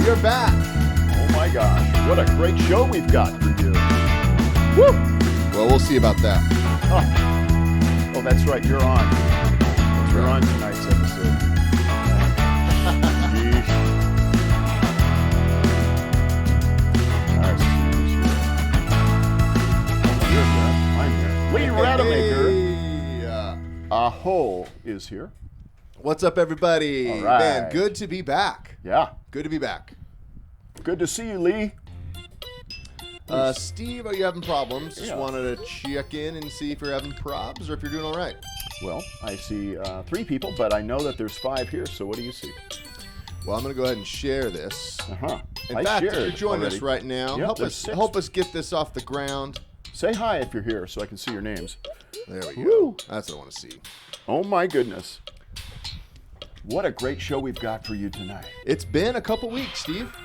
We're back. Oh my gosh, what a great show we've got for you. Woo! Well, we'll see about that. Oh, that's right, you're on. You're on tonight's episode. Yeesh. I'm here. Lee Rademacher. Aho is here. What's up, everybody? All right. Man, good to be back. Yeah. Good to be back. Good to see you, Lee. Steve, are you having problems? Just Yeah. wanted to check in and see if you're having probs or if you're doing all right. Well, I see 3 people, but I know that there's 5 here, so what do you see? Well, I'm going to go ahead and share this. In I fact, if shared you're joining already. us right now, Yep, help there's us 6. help us get this off the ground. Say hi if you're here so I can see your names. There we Woo. go. That's what I want to see. Oh my goodness. What a great show we've got for you tonight. It's been a couple weeks, Steve.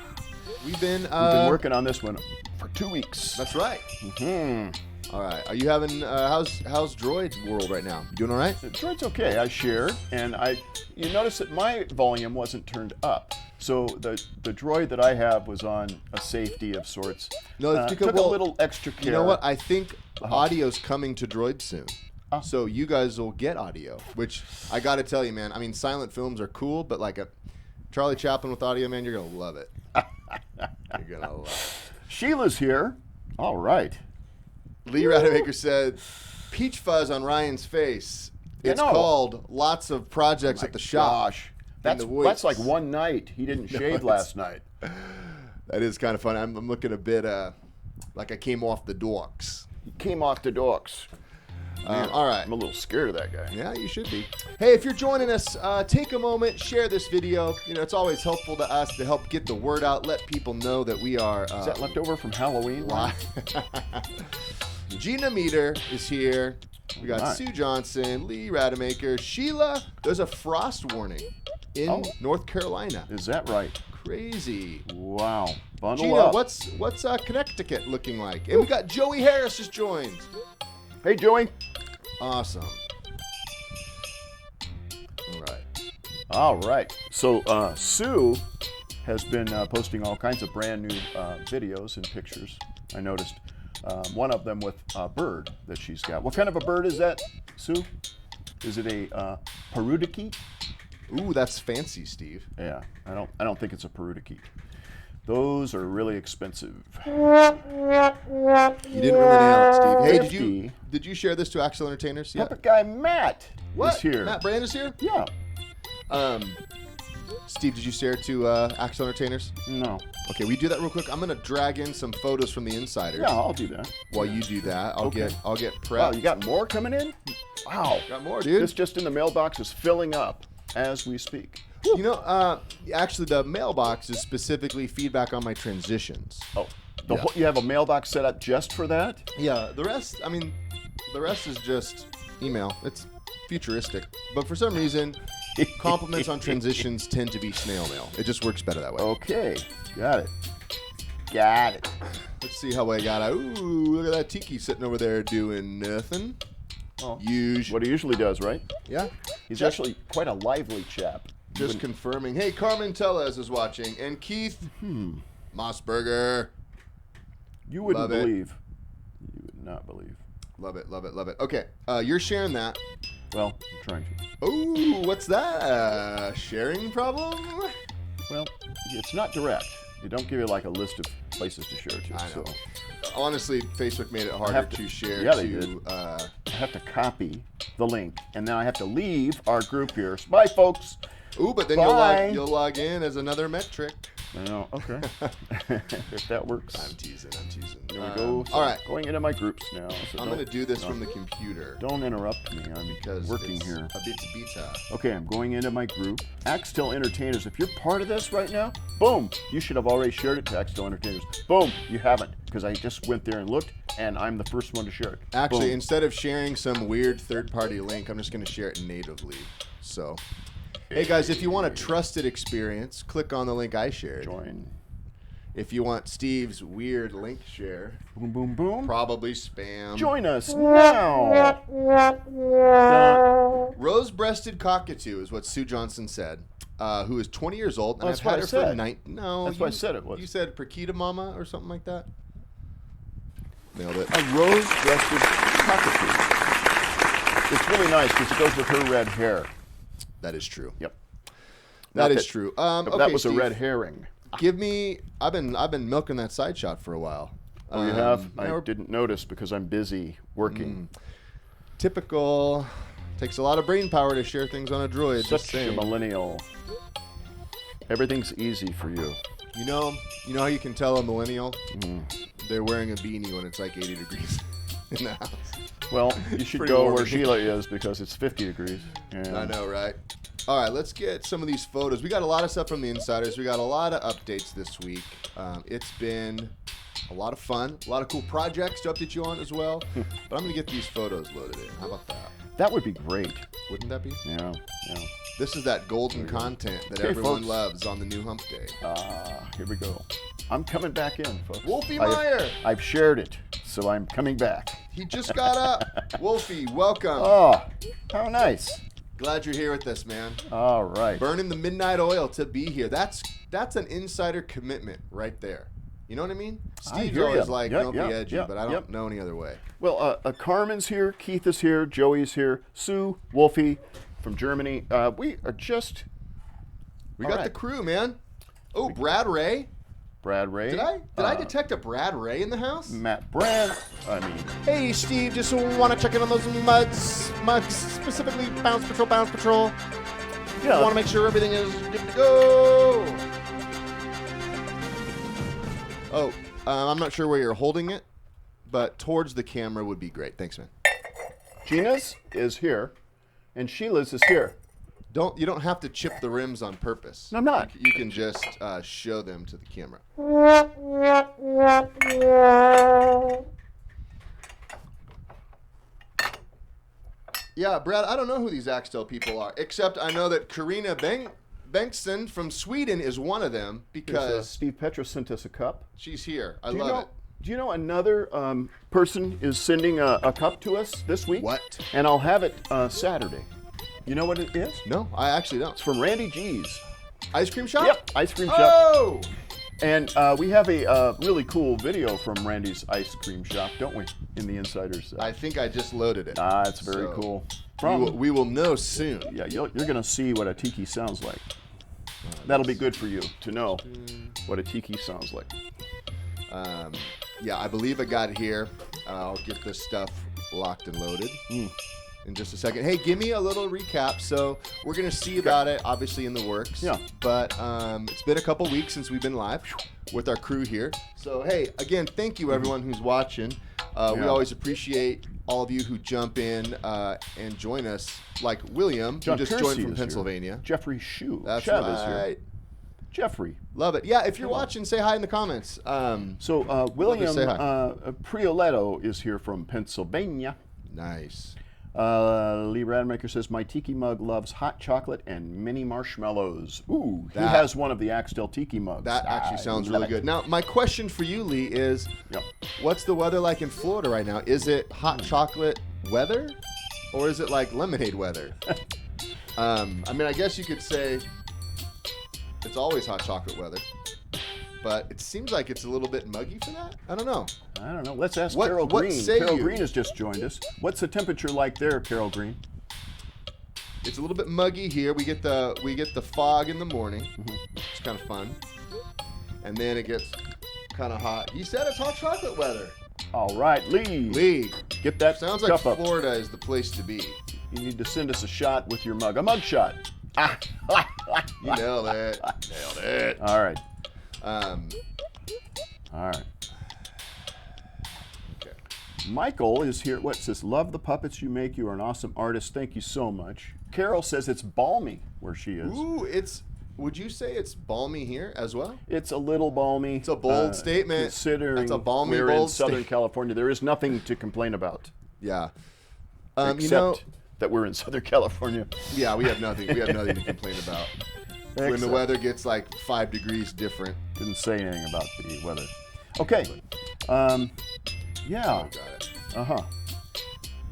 We've been working on this one for 2 weeks. That's right. Mm-hmm. All right. Are you having how's Droid World right now? You doing all right? It's okay. I shared, and you notice that my volume wasn't turned up. So the droid that I have was on a safety of sorts. No, it's because took a little extra care. You know what? I think audio's coming to Droid soon. So you guys will get audio, which I got to tell you, man. I mean, silent films are cool, but like a Charlie Chaplin with audio, man, you're going to love it. You're going to love it. Sheila's here. All right. Lee Rademacher said, peach fuzz on Ryan's face. It's called lots of projects at the shop. Gosh. in the woods. That's like one night. He didn't shave last night. That is kind of fun. I'm looking a bit like I came off the dorks. He came off the docks. All right. I'm a little scared of that guy. Yeah, you should be. Hey, if you're joining us, take a moment, share this video. You know, it's always helpful to us to help get the word out, let people know that we are... Is that left over from Halloween? live. Gina Meter is here. We got Right. Sue Johnson, Lee Rademacher, Sheila. There's a frost warning in North Carolina. Is that right? Crazy. Wow. Bundle Gina, up. what's Connecticut looking like? And we got Joey Harris just joined. Hey, Joey. Awesome. All right. All right. So Sue has been posting all kinds of brand new videos and pictures. I noticed one of them with a bird that she's got. What kind of a bird is that, Sue? Is it a parakeet? Ooh, that's fancy, Steve. Yeah, I don't think it's a parakeet. Those are really expensive. You didn't really nail it, Steve. Hey, 50. did you share this to Axtell Entertainers? Yeah. Puppet guy Matt What? is here. Matt Brand is here? Yeah. Steve, did you share it to Axtell Entertainers? No. Okay, we do that real quick. I'm gonna drag in some photos from the insiders. Yeah, I'll do that. While you do that, I'll get prepped. Wow, you got more coming in? Wow. Got more, dude. This just in the mailbox is filling up as we speak. You know, actually, the mailbox is specifically feedback on my transitions. Oh, you have a mailbox set up just for that? Yeah, the rest is just email. It's futuristic. But for some reason, compliments on transitions tend to be snail mail. It just works better that way. Okay, got it. Got it. Let's see how I got it. Ooh, look at that Tiki sitting over there doing nothing. Oh, Usually. what he usually does, right? Yeah. He's actually quite a lively chap. Just confirming. Hey, Carmen Tellez is watching. And Keith Mossberger. You wouldn't Love it. believe. You would not believe. Love it, love it, love it. Okay, you're sharing that. Well, I'm trying to. Oh, what's that? Sharing problem? Well, it's not direct. They don't give you like a list of places to share to. I know. So Honestly, Facebook made it harder to share yeah, they to... did. I have to copy the link, and then I have to leave our group here. Bye, folks. Ooh, but then Bye. you'll log in as another metric. I know. Okay. If that works. I'm teasing. There we go. So all right. Going into my groups now. So I'm going to do this from the computer. Don't interrupt me. I'm Because working it's here. a beta. Okay, I'm going into my group. Axtell Entertainers. If you're part of this right now, boom, you should have already shared it to Axtell Entertainers. Boom, you haven't, because I just went there and looked, and I'm the first one to share it. Actually, Boom. instead of sharing some weird third-party link, I'm just going to share it natively. So, hey guys, if you want a trusted experience, click on the link I shared. Join. If you want Steve's weird link share, Boom, boom, boom. probably spam. Join us now. Rose-breasted cockatoo is what Sue Johnson said. who is 20 years old, and That's I've what had I her said. for 9. No, That's what I said it was. You said Perquita Mama or something like that. Nailed it. A rose-breasted cockatoo. It's really nice because it goes with her red hair. That is true. Yep. That is true. Okay, that was Steve, a red herring. Give me. I've been milking that side shot for a while. Oh, you have? Yeah, I didn't notice because I'm busy working. Typical. Takes a lot of brain power to share things on a droid. just Such a saying. millennial. Everything's easy for you. You know how you can tell a millennial? They're wearing a beanie when it's like 80 degrees in the house. Well, you should Pretty go warm. where Sheila is because it's 50 degrees. I know, right? All right, let's get some of these photos. We got a lot of stuff from the insiders. We got a lot of updates this week. It's been a lot of fun, a lot of cool projects to update you on as well. But I'm going to get these photos loaded in. How about that? That would be great. Wouldn't that be? Yeah. This is that golden content that Okay, everyone folks. loves on the new hump day. Here we go. I'm coming back in, folks. Wolfie Meyer! I've shared it, so I'm coming back. He just got up. Wolfie, welcome. Oh, how nice. Glad you're here with us, man. All right. Burning the midnight oil to be here. That's an insider commitment right there. You know what I mean? Steve's hear always ya. like, Yep, don't be yep, edgy, yep, but I don't yep. know any other way. Well, Carmen's here, Keith is here, Joey's here, Sue, Wolfie from Germany. We are just... We All got right. the crew, man. Oh, Brad Ray. Brad Ray. Did I detect a Brad Ray in the house? Matt Brand. Hey, Steve, just want to check in on those muds, specifically Bounce Patrol. Yeah. Want to make sure everything is good to go. Oh, I'm not sure where you're holding it, but towards the camera would be great. Thanks, man. Gina's is here, and Sheila's is here. You don't have to chip the rims on purpose. No, I'm not. You can just show them to the camera. Yeah, Brad, I don't know who these Axtell people are, except I know that Karina Bengtsson from Sweden is one of them because Steve Petra sent us a cup. she's here. I love it. Do you know another person is sending a cup to us this week? What? And I'll have it Saturday. You know what it is? No, I actually don't. It's from Randy G's. Ice cream shop? Yep, ice cream shop. Oh! And we have a really cool video from Randy's ice cream shop, don't we? In the Insiders. I think I just loaded it. It's very So, cool. We will know soon. Yeah, you're going to see what a tiki sounds like. That'll be good for you to know what a tiki sounds like. Yeah, I believe I got it here. I'll get this stuff locked and loaded in just a second. Hey, give me a little recap. So we're going to see about it, obviously, in the works. Yeah. But it's been a couple weeks since we've been live with our crew here. So, hey, again, thank you, everyone who's watching. We always appreciate all of you who jump in and join us, like William, John who just Kersey joined from is Pennsylvania. Here. Jeffrey Shue. That's Chev is here. right. Jeffrey. Love it. Yeah, if you're watching, say hi in the comments. So William say Prioletto is here from Pennsylvania. Nice. Lee Rademacher says, my tiki mug loves hot chocolate and mini marshmallows. Ooh, he has one of the Axtell tiki mugs. That actually sounds really good. Now, my question for you, Lee, is what's the weather like in Florida right now? Is it hot chocolate weather or is it like lemonade weather? I mean, I guess you could say it's always hot chocolate weather, but it seems like it's a little bit muggy for that. I don't know. I don't know. Let's ask What- Carol what Green. say Carol you? Green has just joined us. What's the temperature like there, Carol Green? It's a little bit muggy here. We get the fog in the morning. It's kind of fun, and then it gets kind of hot. He said it's hot chocolate weather. All right, Lee. Lee, Get that sounds like cup up. Florida is the place to be. You need to send us a shot with your mug. A mug shot. You nailed it. Nailed it. All right. Um, All right. okay. Michael is here. What says? Love the puppets you make. You are an awesome artist. Thank you so much. Carol says it's balmy where she is. Ooh, would you say it's balmy here as well? It's a little balmy. It's a bold statement. Considering That's a balmy, we're in bold Southern statement. California, there is nothing to complain about. Yeah. Except that we're in Southern California. Yeah, we have nothing. We have nothing to complain about. When the Excellent. weather gets like 5 degrees different. Didn't say anything about the weather. Okay. Yeah. Got it. Uh-huh.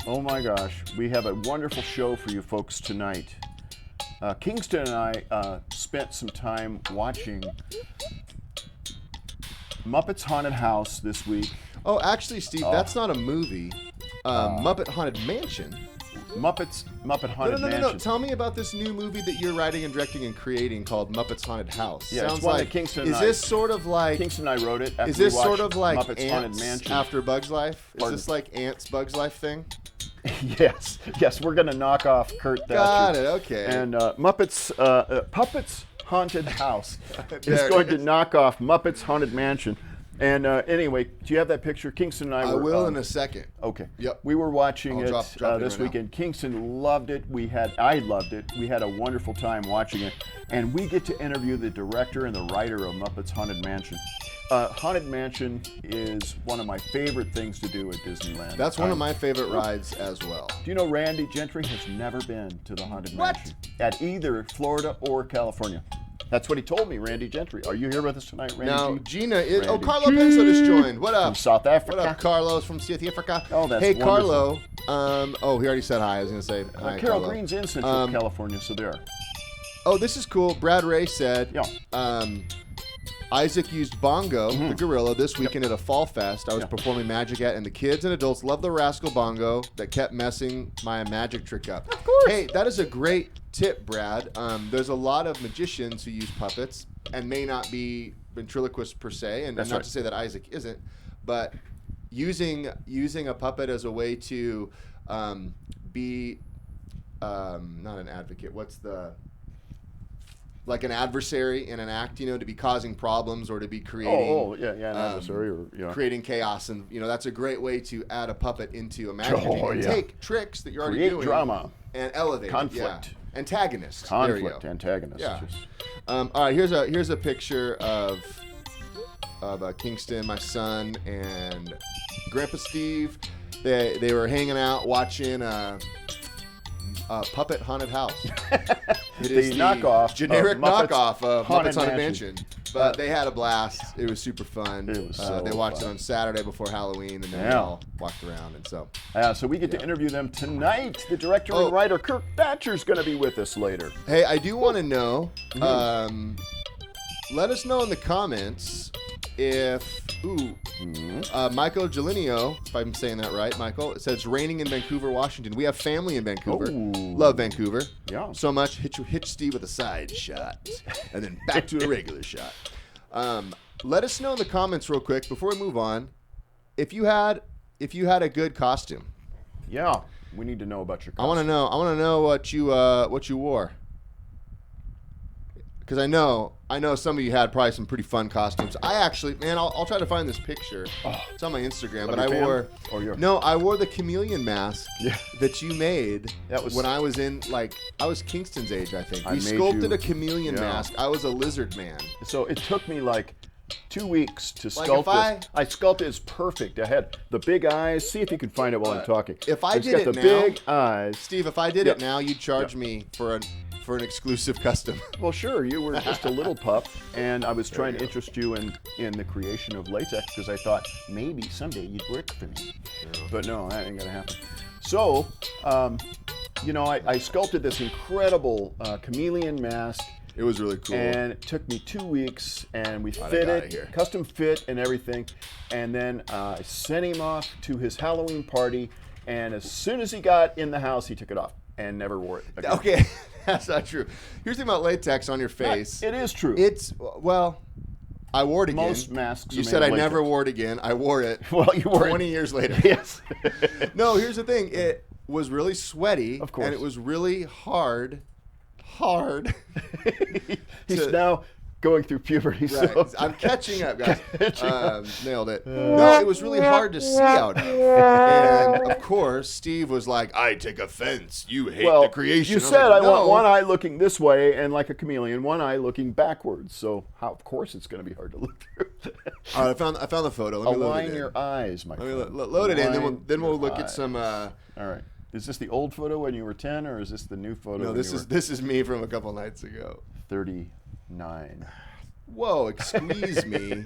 Oh my gosh. We have a wonderful show for you folks tonight. Kingston and I spent some time watching Muppets Haunted House this week. Oh, actually, Steve, that's not a movie. Muppet Haunted Mansion. Muppet Haunted Mansion. No. Tell me about this new movie that you're writing and directing and creating called Muppets Haunted House. Yeah, Sounds it's one like that Kingston is and I, this sort of like Kingston and I wrote it. After is this we watched sort of like Muppets Haunted Ants Mansion after Bugs Life? Pardon? Is this like Ants Bugs Life thing? Yes. We're gonna knock off Kurt Thatcher. Got it. Okay. And Puppets Haunted House is There it going to is. knock off Muppets Haunted Mansion. And anyway, do you have that picture? Kingston and I were. will in a second. Okay. Yep. We were watching I'll it drop it this right now. weekend. Kingston loved it. I loved it. We had a wonderful time watching it. And we get to interview the director and the writer of Muppets Haunted Mansion. Haunted Mansion is one of my favorite things to do at Disneyland. That's one of my favorite rides as well. Do you know Randy Gentry has never been to the Haunted What? Mansion at either Florida or California? That's what he told me, Randy Gentry. Are you here with us tonight, Randy? Now, G? Gina is. Oh, Randy Carlo Penso just joined. What up? From South Africa. What up, Carlos from South Africa? Oh, that's Hey, wonderful. Carlo. Oh, he already said hi. I was going to say hi, Carol Carlo. Green's in Central California, so there. Oh, this is cool. Brad Ray said, Yeah. Isaac used Bongo, the gorilla, this weekend at a fall fest I was performing magic at, and the kids and adults loved the rascal Bongo that kept messing my magic trick up. Of course. Hey, that is a great tip, Brad. There's a lot of magicians who use puppets and may not be ventriloquists per se, and That's not right. to say that Isaac isn't, but using a puppet as a way to be not an advocate. What's the like an adversary in an act, to be causing problems or to be creating an adversary or creating chaos, and that's a great way to add a puppet into a magic Oh, game and yeah. take tricks that you're already Create doing drama. and elevate it, Conflict. yeah. Antagonist. There you conflict, go. antagonist. Yeah. Just- All right, here's a picture of Kingston, my son, and Grandpa Steve. They were hanging out watching Puppet Haunted House. It is the knockoff generic of Muppets knockoff of Haunted Muppets Haunted Mansion. Mansion. But they had a blast. It was super fun. It was so They watched fun. it on Saturday before Halloween, and then we Yeah. all walked around. And so, So we get to interview them tonight. The director Oh. and writer Kirk Thatcher's going to be with us later. hey, I do want to know. Mm-hmm. Let us know in the comments if Michael Gelinio, if I'm saying that right, Michael, it says raining in Vancouver, Washington. We have family in Vancouver. Oh. Love Vancouver. Yeah. So much. Hit Steve with a side shot, and then back to a regular shot. Let us know in the comments real quick before we move on if you had a good costume. Yeah, we need to know about your I want to know what you wore. Because I know some of you had probably some pretty fun costumes. I actually, man, I'll try to find this picture. It's on my Instagram, but I wore. I wore the chameleon mask that you made. That was when I was I was Kingston's age, I think. I We made sculpted you- a chameleon yeah. mask. I was a lizard man. So it took me like 2 weeks to Like sculpt if I- this. I sculpted it's perfect. I had the big eyes. See if you can find it while I'm talking. If I It's did got it the now- big eyes. Steve, if I did Yep. it now, you'd charge me for an exclusive custom. Well, sure. You were just a little pup, and I was trying to interest you in the creation of latex because I thought maybe someday you'd work for me. But no, that ain't gonna happen. So, I sculpted this incredible chameleon mask. It was really cool. And it took me 2 weeks, and we I fit got it it, here. custom fit and everything. And then I sent him off to his Halloween party, and as soon as he got in the house, he took it off and never wore it again. Okay, that's not true. Here's the thing about latex on your face. It is true. I wore it again. Most masks are You made said of I never latex. wore it again. I wore it. Well, you wore 20 years later. Yes. No, here's the thing. It was really sweaty. Of course. And it was really hard. He's now going through puberty. Right. So I'm catching up, guys. Catching up. Nailed it. No, it was really hard to see out of. And of course, Steve was like, "I take offense. You hate the creation." you I'm said like, I want "No." one eye looking this way and like a chameleon, one eye looking backwards. So of course it's going to be hard to look through. All right, I found the photo. Let me load Align it in. your eyes, my Let me friend. load it in. Align Then we'll your look at eyes. some. All right. Is this the old photo when you were 10, or is this the new photo? No, when this you is were me from a couple nights ago. 39. Whoa, excuse me.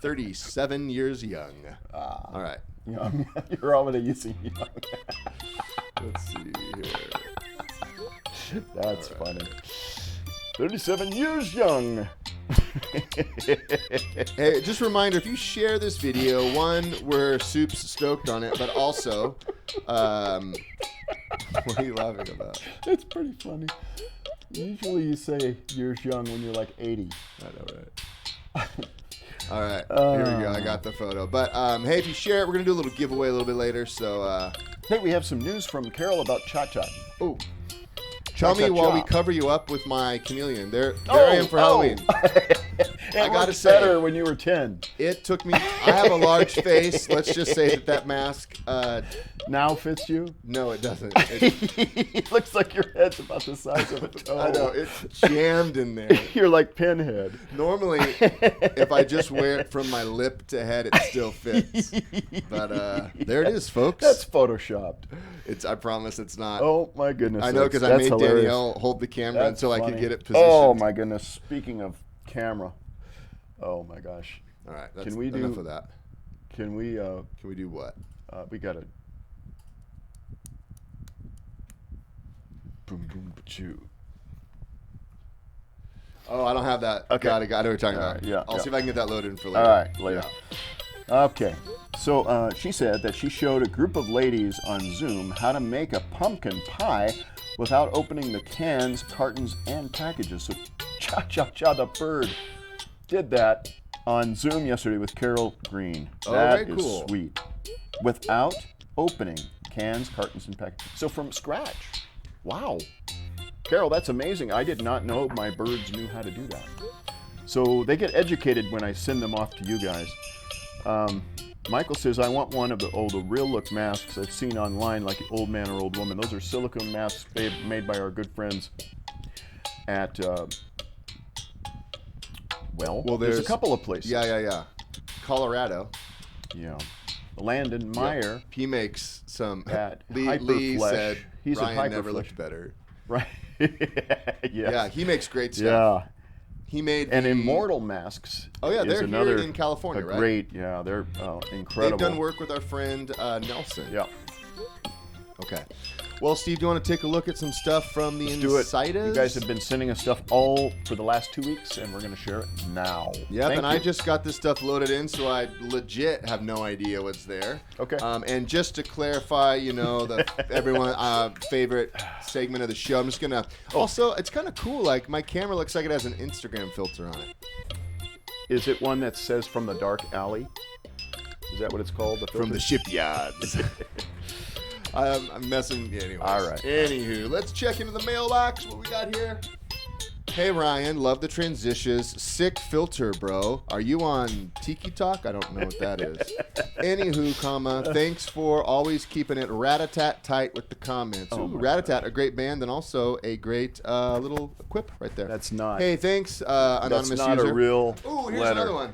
37 years young. All right. Young. You're already using young. Let's see here. That's funny. 37 years young. Hey, just a reminder, if you share this video, one, we're Soup's stoked on it, but also, what are you laughing about? It's pretty funny. Usually you say years young when you're like 80. I know, right? All right, here we go. I got the photo. But, hey, if you share it, we're going to do a little giveaway a little bit later, so... Hey, we have some news from Carol about Cha-Cha. Oh. Tell me while we cover you up with my chameleon. There I am for Halloween. I gotta say, better when you were 10. It took me. I have a large face. Let's just say that mask now fits you. No, it doesn't. It looks like your head's about the size of a toe. I know, it's jammed in there. You're like Pinhead. Normally, if I just wear it from my lip to head, it still fits. But there it is, folks. That's photoshopped. I promise it's not. Oh my goodness! I know, because I made hilarious. Danielle hold the camera until I could get it positioned. Oh my goodness! Speaking of camera, oh my gosh! All right, that's enough of that. Can we do what? We gotta boom boom choo. Oh, I don't have that. Okay, got it. I know what you're talking about. Right, yeah, I'll see if I can get that loaded in for later. All right, later. Yeah. Okay. So she said that she showed a group of ladies on Zoom how to make a pumpkin pie without opening the cans, cartons, and packages. So Cha-Cha-Cha the bird did that on Zoom yesterday with Carol Green. That is cool. Sweet. Without opening cans, cartons, and packages. So from scratch. Wow. Carol, that's amazing. I did not know my birds knew how to do that. So they get educated when I send them off to you guys. Michael says, I want one of the real look masks I've seen online, like Old Man or Old Woman. Those are silicone masks made by our good friends at, well, there's a couple of places. Yeah. Colorado. Yeah. Landon Meyer. Yep. He makes some. Lee said he's Ryan never looked better. Right. Yeah, he makes great stuff. Yeah. He made Immortal Masks. Oh yeah, they're here in California, right? Great, yeah, they're incredible. They've done work with our friend Nelson. Yeah. Okay. Well, Steve, do you want to take a look at some stuff from the Inside Axtell? You guys have been sending us stuff all for the last 2 weeks, and we're going to share it now. Yep, and I just got this stuff loaded in, so I legit have no idea what's there. Okay. And just to clarify, everyone favorite segment of the show, I'm just going to... Also, it's kind of cool. Like, my camera looks like it has an Instagram filter on it. Is it one that says From the Dark Alley? Is that what it's called? From the shipyards. I'm messing. Anyways. All right. Anywho, let's check into the mailbox. What we got here? Hey Ryan, love the transitions. Sick filter, bro. Are you on Tiki Talk? I don't know what that is. Anywho, thanks for always keeping it rat-a-tat tight with the comments. Ooh, Rat-a-tat, a great band, and also a great little quip right there. That's not. Hey, thanks, anonymous user. That's not a real Ooh, here's letter. another one.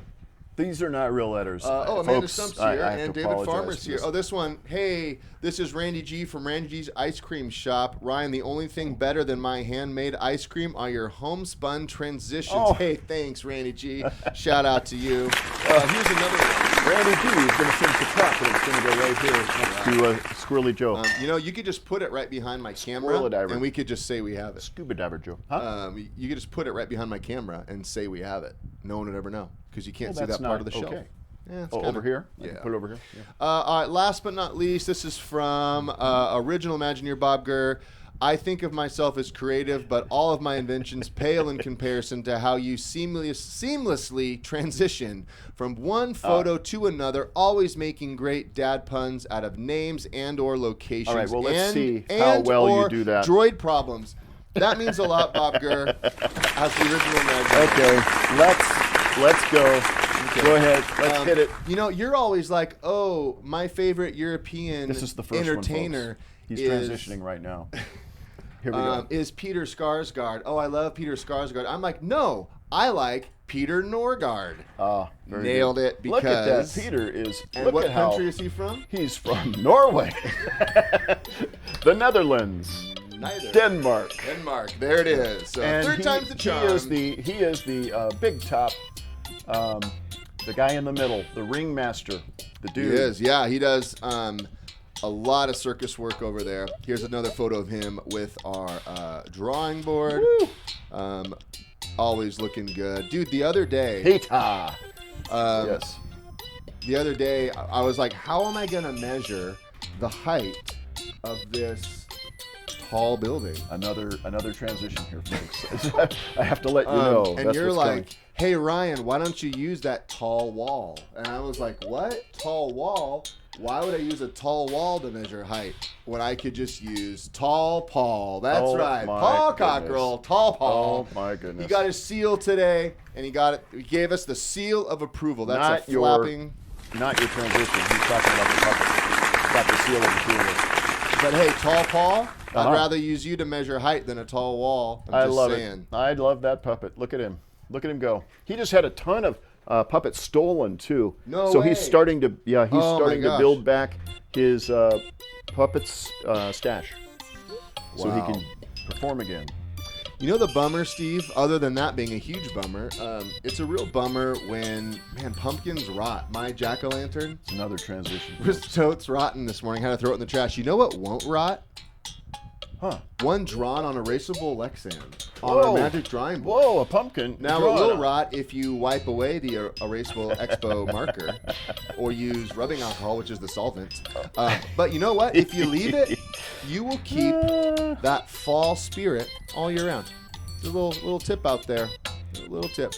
These are not real letters. Amanda Stump's here, and David Farmer's here. This. Oh, this one. Hey, this is Randy G from Randy G's Ice Cream Shop. Ryan, the only thing better than my handmade ice cream are your homespun transitions. Oh. Hey, thanks, Randy G. Shout out to you. Here's another one. Randy G is going to finish the top, and it's going to go right here to Squirrely Joe. You could just put it right behind my camera, and we could just say we have it. Scuba Diver Joe. Huh? You could just put it right behind my camera and say we have it. No one would ever know, because you can't see that part of the shelf. Yeah, over here? Yeah. Put it over here? Yeah. All right, last but not least, this is from original Imagineer Bob Gurr. I think of myself as creative, but all of my inventions pale in comparison to how you seamlessly transition from one photo to another, always making great dad puns out of names and or locations. All right, well, let's see how well you do that. Droid problems. That means a lot, Bob Gurr, as the original Imagineer. Okay, let's go. Okay. Go ahead. Let's hit it. You're always like, oh, my favorite European this is the first entertainer. One, He's transitioning right now. Here we go. Is Peter Skarsgard. Oh, I love Peter Skarsgard. I'm like, no, I like Peter Norgard. Nailed good. It because... Look at that. Peter is... And what country is he from? He's from Norway. The Netherlands. Neither. Denmark. There it is. So and third time's the charm. He is the big top... the guy in the middle, the ringmaster, the dude. He is, yeah. He does A lot of circus work over there. Here's another photo of him with our drawing board. Always looking good. Dude, the other day... Yes. The other day, I was like, how am I going to measure the height of this tall building? Another transition here, folks. I have to let you know. And that's you're what's like, coming. hey, Ryan, why don't you use that tall wall? And I was like, what? Tall wall? Why would I use a tall wall to measure height when I could just use Tall Paul? That's right. Paul Cockrell, Tall Paul. Oh, my goodness. He got his seal today, and he gave us the seal of approval. That's Not a flapping... Not your transition. He's talking about the puppet. Got the seal of approval. But hey, Tall Paul, I'd rather use you to measure height than a tall wall. I love it. I love that puppet. Look at him. Look at him go. He just had a ton of puppets stolen too. So he's starting to to build back his puppets stash, so he can perform again. You know the bummer, Steve, other than that being a huge bummer, it's a real bummer when, man, pumpkins rot. My jack-o'-lantern It's another transition. was totes rotten this morning. Had to throw it in the trash. You know what won't rot? One drawn on erasable Lexan on our magic drawing board. Whoa, a pumpkin. Now it will rot if you wipe away the erasable Expo marker or use rubbing alcohol, which is the solvent. But you know what? If you leave it, you will keep that fall spirit all year round. A little tip out there. A little tip.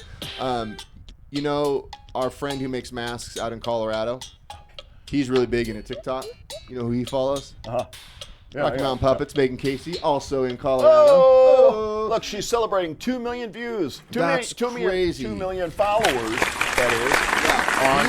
You know our friend who makes masks out in Colorado? He's really big into TikTok. You know who he follows? Rocky Mountain Puppets, Megan Casey, also in Colorado. Oh, look, she's celebrating 2 million views. That's crazy. 2 million followers, that is, on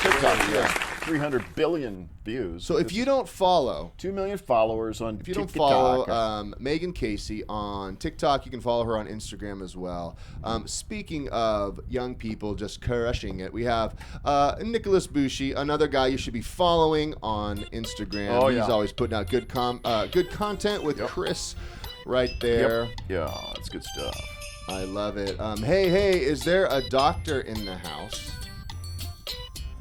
TikTok. TikTok, 300 billion views. So if you don't follow... 2 million followers on TikTok. If you don't follow Megan Casey on TikTok, you can follow her on Instagram as well. Speaking of young people just crushing it, we have Nicholas Bushi, another guy you should be following on Instagram. Oh, He's always putting out good content with Chris right there. Yeah, that's good stuff. I love it. Hey, is there a doctor in the house?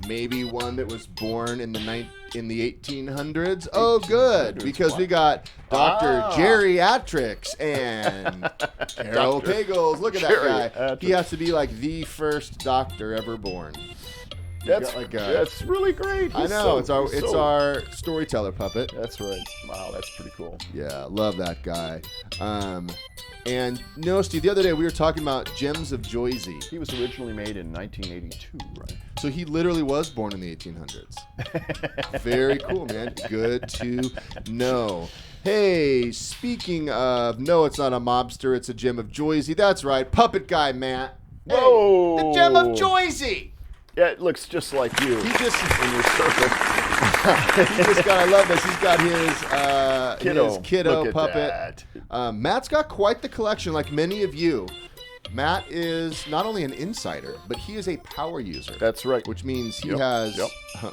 Maybe one that was born in the 1800s. Oh, good, because we got Dr. Geriatrics and Carol Pagels. Look at that guy. He has to be like the first doctor ever born. That's really great. I know. It's our storyteller puppet. That's right. Wow, that's pretty cool. Yeah, love that guy. And no, Steve, the other day we were talking about Gems of Joyzy. He was originally made in 1982, right? So he literally was born in the 1800s. Very cool, man. Good to know. Hey, speaking of, no, it's not a mobster, it's a Gem of Joyzy. That's right, puppet guy Matt. Whoa! Hey, the Gem of Joyzy. Yeah, it looks just like you. He just in your circle. I love this. He's got his kiddo puppet. Matt's got quite the collection, like many of you. Matt is not only an insider, but he is a power user. That's right. Which means he has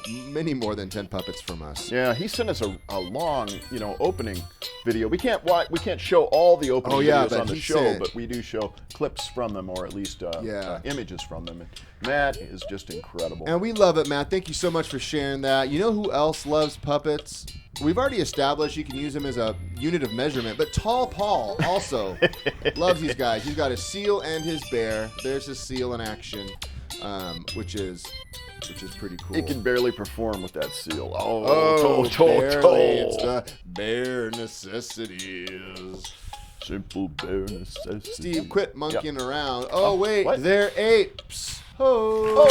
many more than 10 puppets from us. Yeah, he sent us a long, opening video. We can't show all the opening videos on the show, but we do show clips from them, or at least images from them. And Matt is just incredible. And we love it, Matt. Thank you so much for sharing that. You know who else loves puppets? We've already established you can use him as a unit of measurement, but Tall Paul also loves these guys. He's got his seal and his bear. There's his seal in action, which is pretty cool. He can barely perform with that seal. Barely. It's the bare necessities. Simple bare necessities. Steve, quit monkeying around. Oh, wait, they're apes. Oh.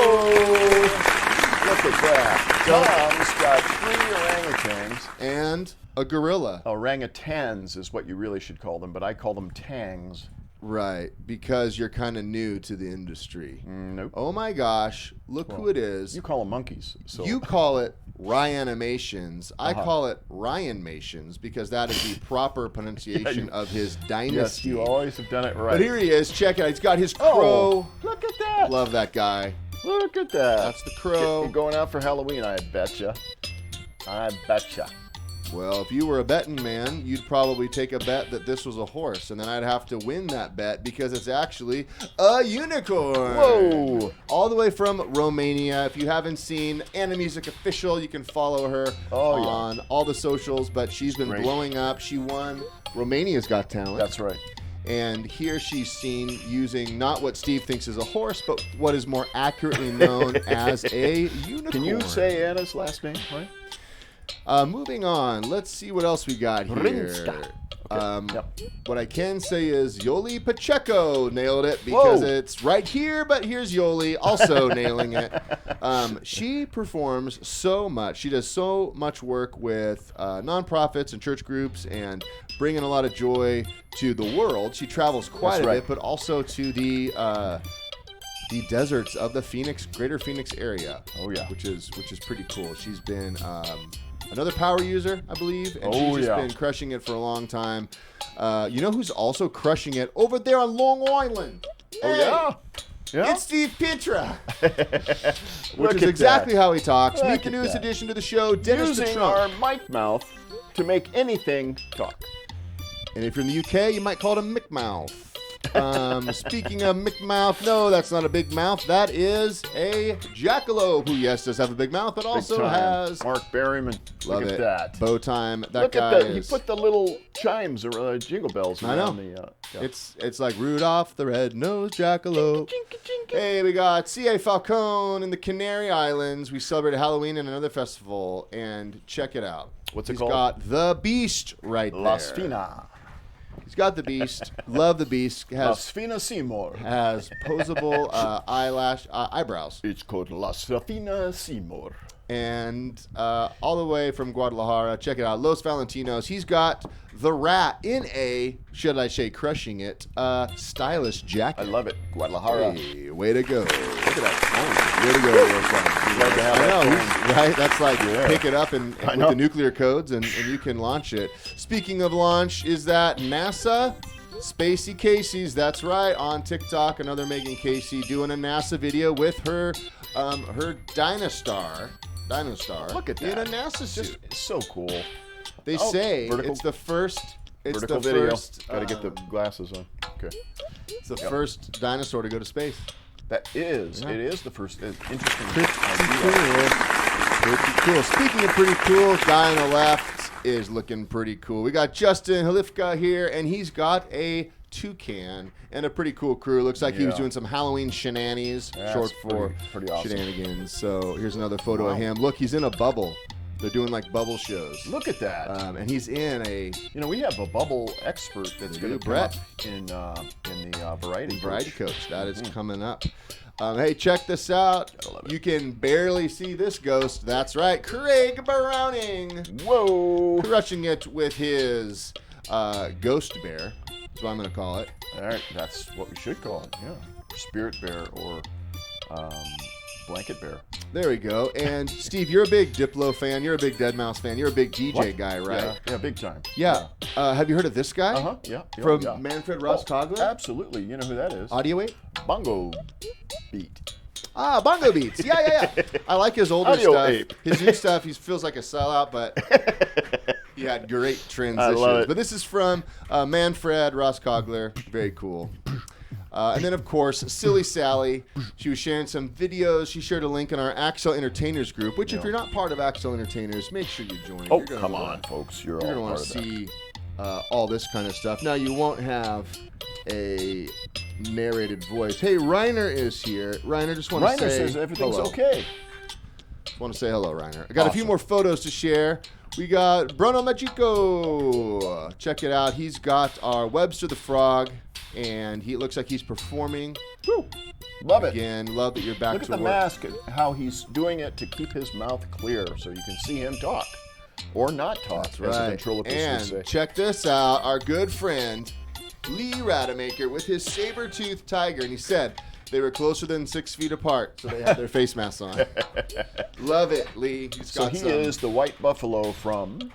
Look at that. Tom's got 3 orangutans. And a gorilla. Orangutans is what you really should call them, but I call them tangs. Right, because you're kind of new to the industry. Nope. Oh my gosh, look who it is. You call them monkeys. So. You call it Ryanimations. I call it Ryanmations because that is the proper pronunciation of his dynasty. Yes, you always have done it right. But here he is. Check it out. He's got his crow. Oh, look at that. Love that guy. Look at that. That's the crow. You're going out for Halloween, I betcha. I betcha. Well, if you were a betting man, you'd probably take a bet that this was a horse, and then I'd have to win that bet because it's actually a unicorn. Whoa! All the way from Romania. If you haven't seen Anna Music Official, you can follow her on all the socials, but she's been blowing up. She won Romania's Got Talent. That's right. And here she's seen using not what Steve thinks is a horse, but what is more accurately known as a unicorn. Can you say Anna's last name, right? Moving on, let's see what else we got here. What I can say is Yoli Pacheco nailed it because it's right here, but here's Yoli also nailing it. She performs so much. She does so much work with nonprofits and church groups and bringing a lot of joy to the world. She travels quite a bit, but also to the deserts of the greater Phoenix area. Oh yeah, which is pretty cool. She's been another power user, I believe, and she's just been crushing it for a long time. You know who's also crushing it over there on Long Island? It's Steve Pietra, which is exactly how he talks. Meet the newest addition to the show, Dennis the Using Trump. our mic mouth to make anything talk. And if you're in the UK, you might call it a McMouth. Speaking of McMouth, no, that's not a big mouth. That is a jackalope who, yes, does have a big mouth, but also has Mark Berryman. Look at that. Bow time. That Look guy at that. He put the little chimes or jingle bells around the. It's like Rudolph the Red-Nosed Jackalope. Hey, we got C.A. Falcone in the Canary Islands. We celebrated Halloween and another festival, and check it out. What's it He's called? got the Beast right Las there. Fina. He's got the Beast. Love the Beast. Las Fina Seymour. Has posable eyebrows. It's called Las Fina Seymour. And all the way from Guadalajara, check it out, Los Valentinos. He's got the rat in a, should I say, crushing it, stylish jacket. I love it. Guadalajara. Hey, way to go. Look at that. Way to go, Los Valentinos. I know, right? That's like pick it up and with the nuclear codes and you can launch it. Speaking of launch, is that NASA? Spacey Casey's, that's right, on TikTok. Another Megan Casey doing a NASA video with her Dinostar. Look at that. In a NASA suit. Just so cool. They say it's the first. It's vertical the video. first. Got to get the glasses on. Okay. It's the first dinosaur to go to space. That is. It is the first. Interesting. Pretty cool. Speaking of pretty cool, guy on the left is looking pretty cool. We got Justin Halifka here, and he's got a toucan and a pretty cool crew. Looks like he was doing some Halloween shenanigans, short for pretty awesome. shenanigans. So here's another photo of him. Look, he's in a bubble. They're doing like bubble shows. Look at that. And he's in a. You know, we have a bubble expert that's going to come up in the variety coach. That is coming up. Hey, check this out. You can barely see this ghost. That's right, Craig Browning. Whoa! Crushing it with his ghost bear. That's what I'm going to call it. All right, that's what we should call it. Yeah, spirit bear or blanket bear. There we go. And Steve, you're a big Diplo fan. You're a big Deadmau5 fan. You're a big DJ guy, right? Yeah, big time. Yeah. Have you heard of this guy? Yeah. From Manfred Ross Cogler? Absolutely. You know who that is? Audio Ape? Bongo Beat. Ah, Bongo Beats. Yeah. I like his older Audio stuff. Ape. His new stuff, he feels like a sellout, but he had great transitions. I love it. But this is from Manfred Ross Cogler. Very cool. And then, of course, Silly Sally. She was sharing some videos. She shared a link in our Axtell Entertainers group, which if you're not part of Axtell Entertainers, make sure you join. Oh, come on, folks. You're all going to want to see all this kind of stuff. Now, you won't have a narrated voice. Hey, Reiner is here. Reiner, just want to say Reiner says everything's hello. okay. Just want to say hello, Reiner. I got a few more photos to share. We got Bruno Magico. Check it out. He's got our Webster the Frog, and he looks like he's performing. Woo. Love it. Again, love that you're back Look to at the work. mask and how he's doing it to keep his mouth clear so you can see him talk. Or not talk, That's as a right. ventriloquist would And say. check this out. Our good friend, Lee Rademacher, with his saber-toothed tiger. And he said they were closer than 6 feet apart, so they had their face masks on. Love it, Lee. So he is the white buffalo from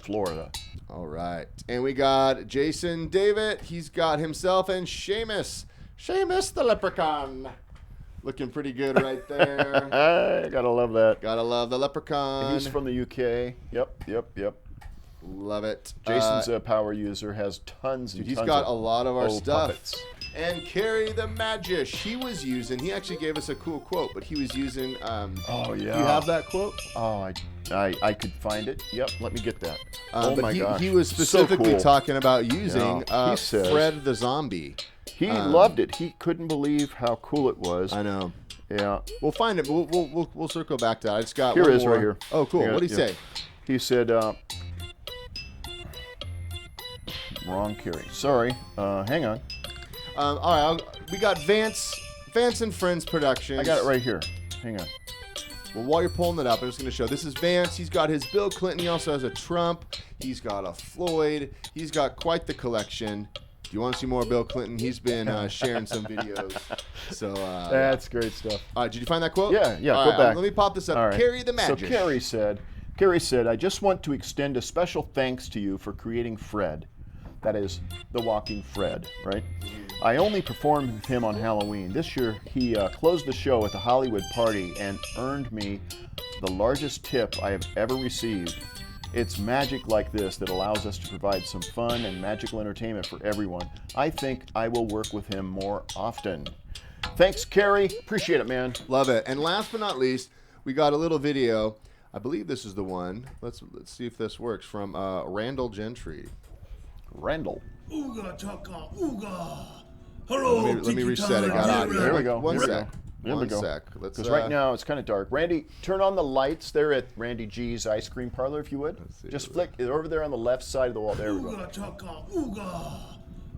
Florida. All right. And we got Jason David. He's got himself and Seamus. Seamus the leprechaun. Looking pretty good right there. I gotta love that. Gotta love the leprechaun. He's from the UK. Yep. Yep. Love it. Jason's a power user, has tons and He's tons got of a lot of our old stuff. puppets. And Carrie the Magish, he actually gave us a cool quote, but he was using, Oh, yeah. do you have that quote? Oh, I could find it. Yep, let me get that. Oh, but my gosh. He was So specifically cool. talking about using he says, Fred the Zombie. He loved it. He couldn't believe how cool it was. I know. Yeah. We'll find it. We'll circle back to that. I just got Here one it is more. right here. Oh, cool. What did he say? He said, wrong Carrie. Sorry. Hang on. All right. We got Vance and Friends Productions. I got it right here. Hang on. Well, while you're pulling it up, I'm just going to show. This is Vance. He's got his Bill Clinton. He also has a Trump. He's got a Floyd. He's got quite the collection. If you want to see more Bill Clinton, he's been sharing some videos. So That's great stuff. did you find that quote? Yeah, All go right, back. Let me pop this up. All right. Carrie the Magic. So Carrie said, I just want to extend a special thanks to you for creating Fred. That is, the walking Fred, right? I only performed with him on Halloween. This year, he closed the show at the Hollywood party and earned me the largest tip I have ever received. It's magic like this that allows us to provide some fun and magical entertainment for everyone. I think I will work with him more often. Thanks, Carrie. Appreciate it, man. Love it. And last but not least, we got a little video. I believe this is the one. Let's see if this works, from Randall Gentry. Randall. Ooga chaka ooga. Hello, Let me reset it. Got audio. There we go. One Here we sec. go. Here we One go. sec. Let's. Because right now it's kind of dark. Randy, turn on the lights there at Randy G's ice cream parlor, if you would. see. Just flick it over there on the left side of the wall. There we go. Ooga chaka ooga.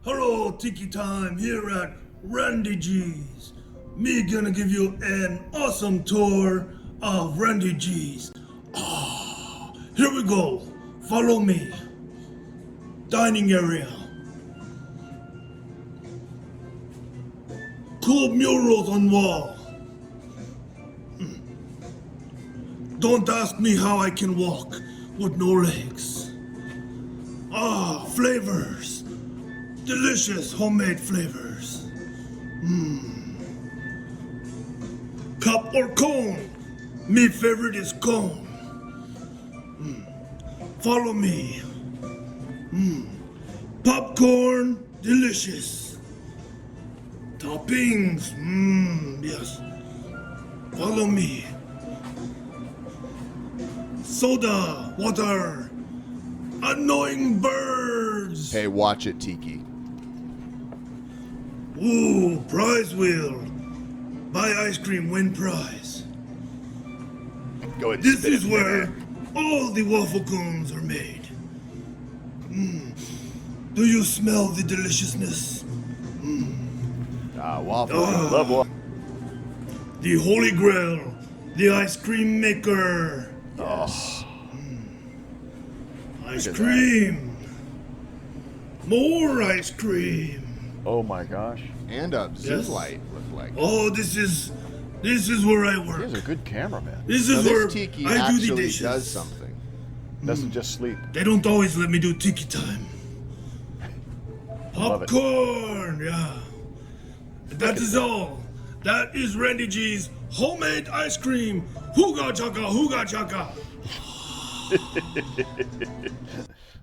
Hello, Tiki Time here at Randy G's. Me gonna give you an awesome tour of Randy G's. Here we go. Follow me. Dining area. Cool murals on wall. Don't ask me how I can walk with no legs. Flavors. Delicious homemade flavors. Cup or cone? Me favorite is cone. Follow me. Popcorn, delicious. Toppings, yes. Follow me. Soda, water, annoying birds. Hey, watch it, Tiki. Ooh, prize wheel. Buy ice cream, win prize. Go ahead. This is where all the waffle cones are made. Do you smell the deliciousness? Waffle. Love waffle. The Holy Grail, the ice cream maker. Yes. Ice at cream. More ice cream. Oh my gosh. And a zoom Yes. light, look like. Oh, this is where I work. He's a good cameraman. This Now, is where this Tiki I do the actually dishes. does something. Doesn't just sleep. They don't always let me do tiki time. Love it. Popcorn, yeah. That is all. That is Randy G's homemade ice cream. Hooga chaka, hooga chaka.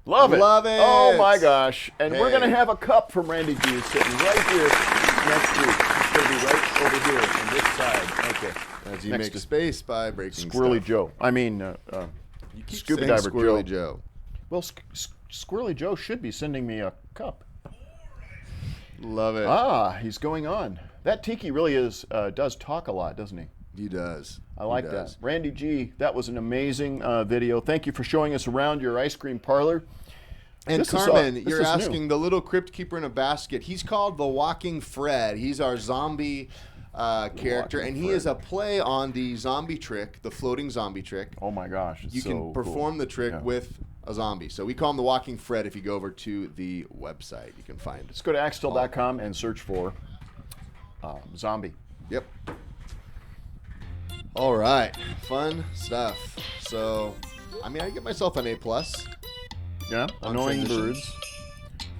Love it. Love it. Oh my gosh. And we're Hey. going to have a cup from Randy G sitting right here next week. It's going to be right over here on this side. Okay. As you Next make to space by breaking Squirrely stuff. Joe. I mean, You keep Scuba saying Diver Squirrely Joe. Joe. Well, Squirrely Joe should be sending me a cup. Love it. He's going on. That Tiki really does talk a lot, doesn't he? He does. I like He that. does. Randy G, that was an amazing video. Thank you for showing us around your ice cream parlor. And This is, Carmen, this you're is new. asking the little crypt keeper in a basket. He's called the Walking Fred. He's our zombie character, Walking and he Fred. is a play on the zombie trick, the floating zombie trick. Oh my gosh, it's You so can cool. perform the trick Yeah. with a zombie. So we call him the Walking Fred. If you go over to the website, you can find Let's it. go to Axtell.com and search for zombie. Yep. All right, fun stuff. So, I mean, I give myself an A+. Yeah, On annoying transitions.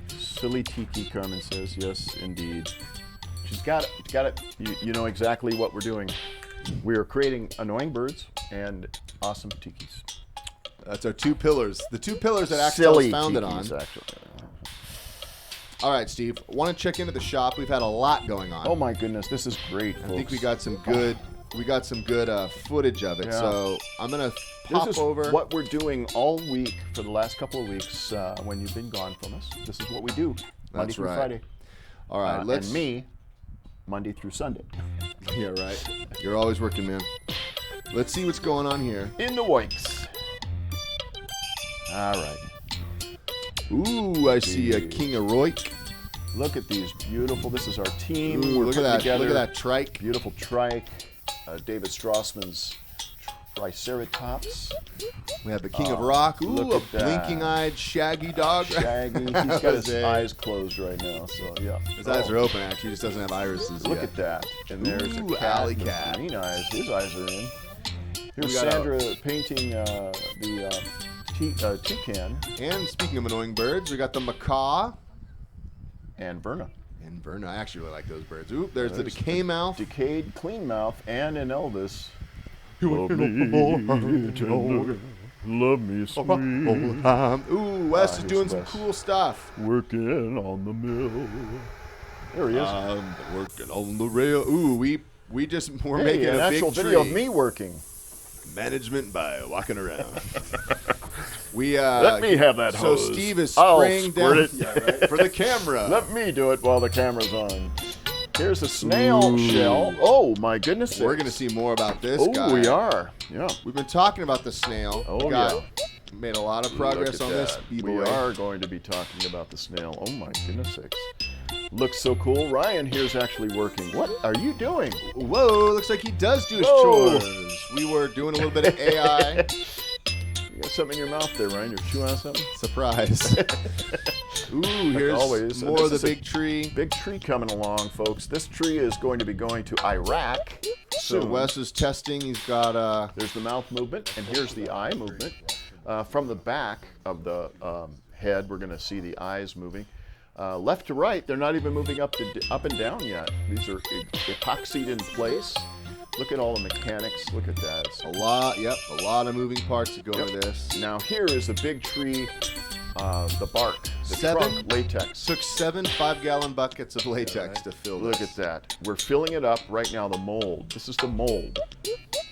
birds. Silly Tiki, Carmen says. Yes, indeed. She's got it. Got it. You know exactly what we're doing. We are creating annoying birds and awesome tikis. That's our 2 pillars. The 2 pillars that Axtell's founded on. Actually. All right, Steve. Want to check into the shop? We've had a lot going on. Oh my goodness, this is great. I think we got some good. Footage of it. Yeah. So I'm gonna pop This is over. what we're doing all week for the last couple of weeks when you've been gone from us. This is what we do Monday That's through right. Friday. All right, let's. And me, Monday through Sunday. Yeah, right. You're always working, man. Let's see what's going on here. In the Wikes. All right. Ooh, I see a King Aerobic. Look at these beautiful. This is our team. Ooh, We're look at putting that! together Look at that trike. beautiful trike. David Strassman's Triceratops. We have the King of Rock. Ooh, look a at that. blinking-eyed, shaggy dog. Shaggy. He's got his eyes closed right now. So yeah. His eyes are open. Actually, he just doesn't have irises Look yet. at that. And there's Ooh, a cat alley with cat. green eyes. His eyes are in. Here's We got Sandra painting the toucan. And speaking of annoying birds, we got the Macaw And Verna. and Verna. I actually really like those birds. Ooh, there's the decay mouth. Decayed Clean Mouth and an Elvis. Love me sweet. Ooh, Wes is here's doing some Wes. cool stuff. Working on the mill. There he is. I'm working on the rail. Ooh, we're Hey, making an a actual big video tree. of me working. Management by walking around. We Let me have that So hose. Steve is I'll spraying squirt down it. Yeah, right, for the camera. Let me do it while the camera's on. Here's a snail shell. Oh my goodness! We're gonna see more about this Oh, guy. we are. Yeah. We've been talking about the snail. Oh, We got- yeah. Made a lot of progress Look on at this. that. B-boy. We are going to be talking about the snail. Oh my goodness sakes! Looks so cool. Ryan here's actually working. What are you doing? Whoa, looks like he does do his Whoa. chores. We were doing a little bit of AI. You got something in your mouth there, Ryan. You're chewing on something. Surprise. Ooh, here's always. more of the This is a big tree. Big tree coming along, folks. This tree is going to be going to Iraq So soon. Wes is testing. He's got There's the mouth movement, and here's the eye movement. From the back of the head, we're going to see the eyes moving. Left to right, they're not even moving up and down yet. These are epoxied in place. Look at all the mechanics. Look at that. It's a lot of moving parts that go into this. Now here is the big tree, the bark, the 7 trunk, latex. Took 7 5-gallon buckets of latex to fill this. Look at that. We're filling it up right now, the mold. This is the mold.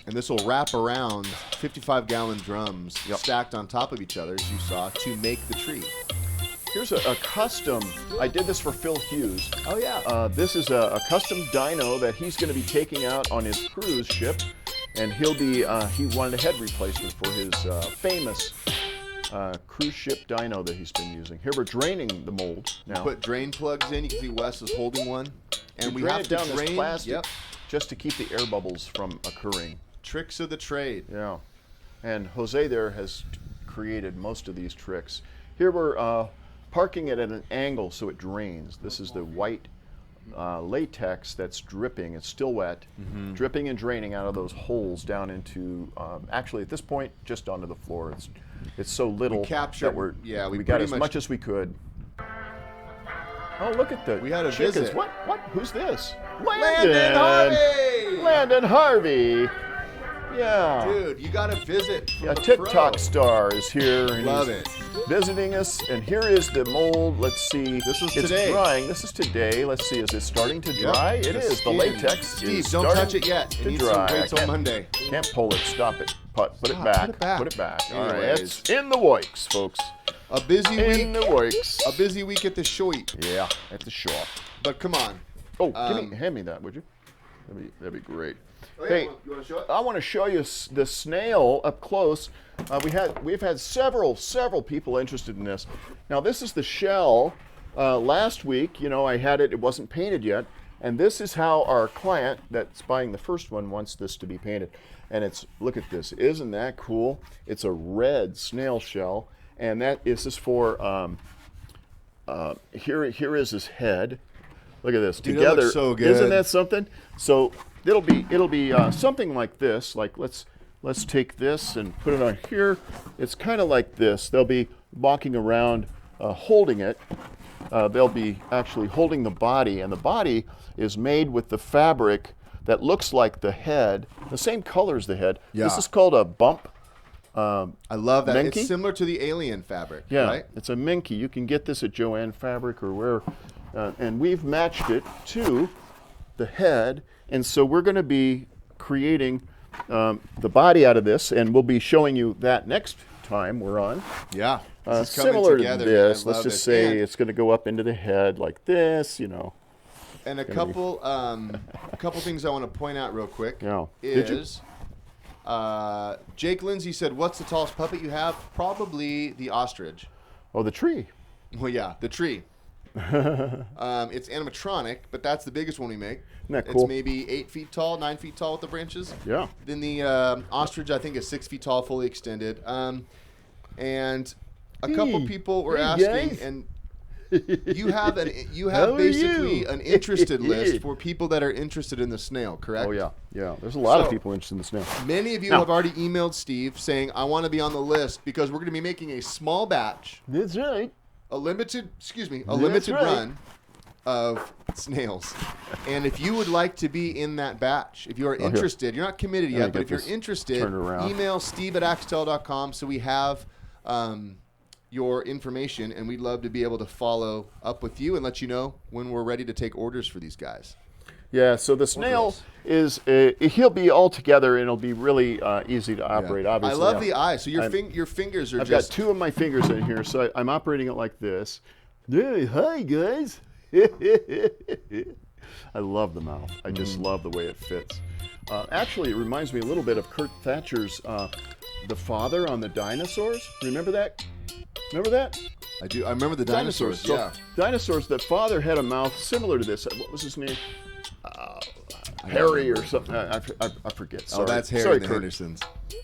And this will wrap around 55-gallon drums stacked on top of each other, as you saw, to make the tree. Here's a custom. I did this for Phil Hughes. Oh, yeah. This is a custom dyno that he's going to be taking out on his cruise ship. And he'll be, he wanted a head replacement for his famous cruise ship dyno that he's been using. Here we're draining the mold now. Put drain plugs in. You can see Wes is holding one. And we drain have it to down drain this plastic Yep. just to keep the air bubbles from occurring. Tricks of the trade. Yeah. And Jose there has created most of these tricks. Here we're parking it at an angle so it drains. This is the white latex that's dripping. It's still wet, dripping and draining out of those holes down into, actually at this point, just onto the floor. It's so little that we got as much as we could. Oh, look at the We had a chickens. visit. What? Who's this? Landon Harvey! Landon Harvey! Yeah. Dude, you got a visit from A the TikTok pro. star is here. And Love he's it. visiting us. And here is the mold. Let's see. This was it's today. drying. This is today. Let's see. Is it starting to dry? It is. The skin. latex Steve, is don't starting touch it yet. It to needs dry. to I wait till can't- Monday. Can't pull it. Stop it. Put it Stop, back. put it back. Put it back. All right. Anyways. It's in the Wikes, folks. A busy In week. the Wikes. A busy week at the shoot. Yeah, at the shop. But come on. Oh, hand me that, would you? That'd be great. Oh, yeah, Hey, you want to show it? I want to show you the snail up close. We've had several people interested in this. Now this is the shell. Last week, I had it. It wasn't painted yet, and this is how our client that's buying the first one wants this to be painted. And look at this. Isn't that cool? It's a red snail shell, and this is for here is his head. Look at this. Dude, together. That looks so good. Isn't that something? So it'll be something like this. Like let's take this and put it on here. It's kind of like this. They'll be walking around holding it. They'll be actually holding the body, and the body is made with the fabric that looks like the head, the same color as the head. Yeah. This is called a bump I love that. Minky? It's similar to the alien fabric, Yeah, right? it's a minky. You can get this at Joann Fabric or where, and we've matched it to the head, and so we're going to be creating the body out of this, and we'll be showing you that next time we're on. Yeah. This is coming Similar together, to man. I this, let's love just it. say And- it's going to go up into the head like this, And a couple things I want to point out real quick Yeah. Did you? is Jake Lindsay said, "What's the tallest puppet you have?" Probably the ostrich. Oh, the tree. Well, yeah, the tree. It's animatronic, but that's the biggest one we make. Isn't that cool? It's maybe 8 feet tall, 9 feet tall with the branches. Yeah. Then the ostrich, I think, is 6 feet tall, fully extended. And a couple people were asking, guys. and you have How are basically you? an interested list for people that are interested in the snail, correct? Oh, yeah. Yeah. There's a lot of So- people interested in the snail. Many of you Now- have already emailed Steve saying, "I want to be on the list because we're going to be making a small batch, That's right. a limited right. run of snails. And if you would like to be in that batch, if you are interested, you're not committed Let me yet, but get if you're this interested, turned around. email steve@axtell.com so we have your information, and we'd love to be able to follow up with you and let you know when we're ready to take orders for these guys. Yeah, so the snail girls. is, he'll be all together and it'll be really easy to operate, obviously. I love the eye. So your I'm- your fingers are I've just... got 2 of my fingers in here, so I'm operating it like this. Hey, hi, guys. I love the mouth. I just love the way it fits. Actually, it reminds me a little bit of Kurt Thatcher's The Father on the Dinosaurs. Remember that? Remember that? I do. I remember the dinosaurs. So, Yeah. dinosaurs, the father had a mouth similar to this. What was his name? Harry or something. I forget. Sorry. Oh, that's Harry Sorry, and the Kurt. Hendersons.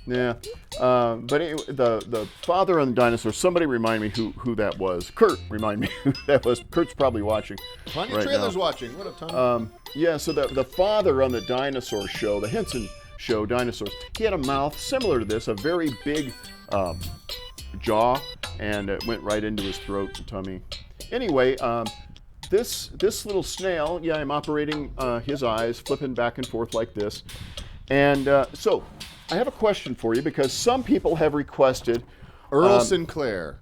Yeah. But anyway, the father on the dinosaur, somebody remind me who that was. Kurt, remind me who that was. Kurt's probably watching. Tanya right Trailer's now. watching. What up, Tanya? Yeah, so the father on the dinosaur show, the Henson show, Dinosaurs, he had a mouth similar to this, a very big jaw, and it went right into his throat and tummy. Anyway, this little snail, yeah, I'm operating his eyes, flipping back and forth like this. And so I have a question for you because some people have requested Earl Sinclair.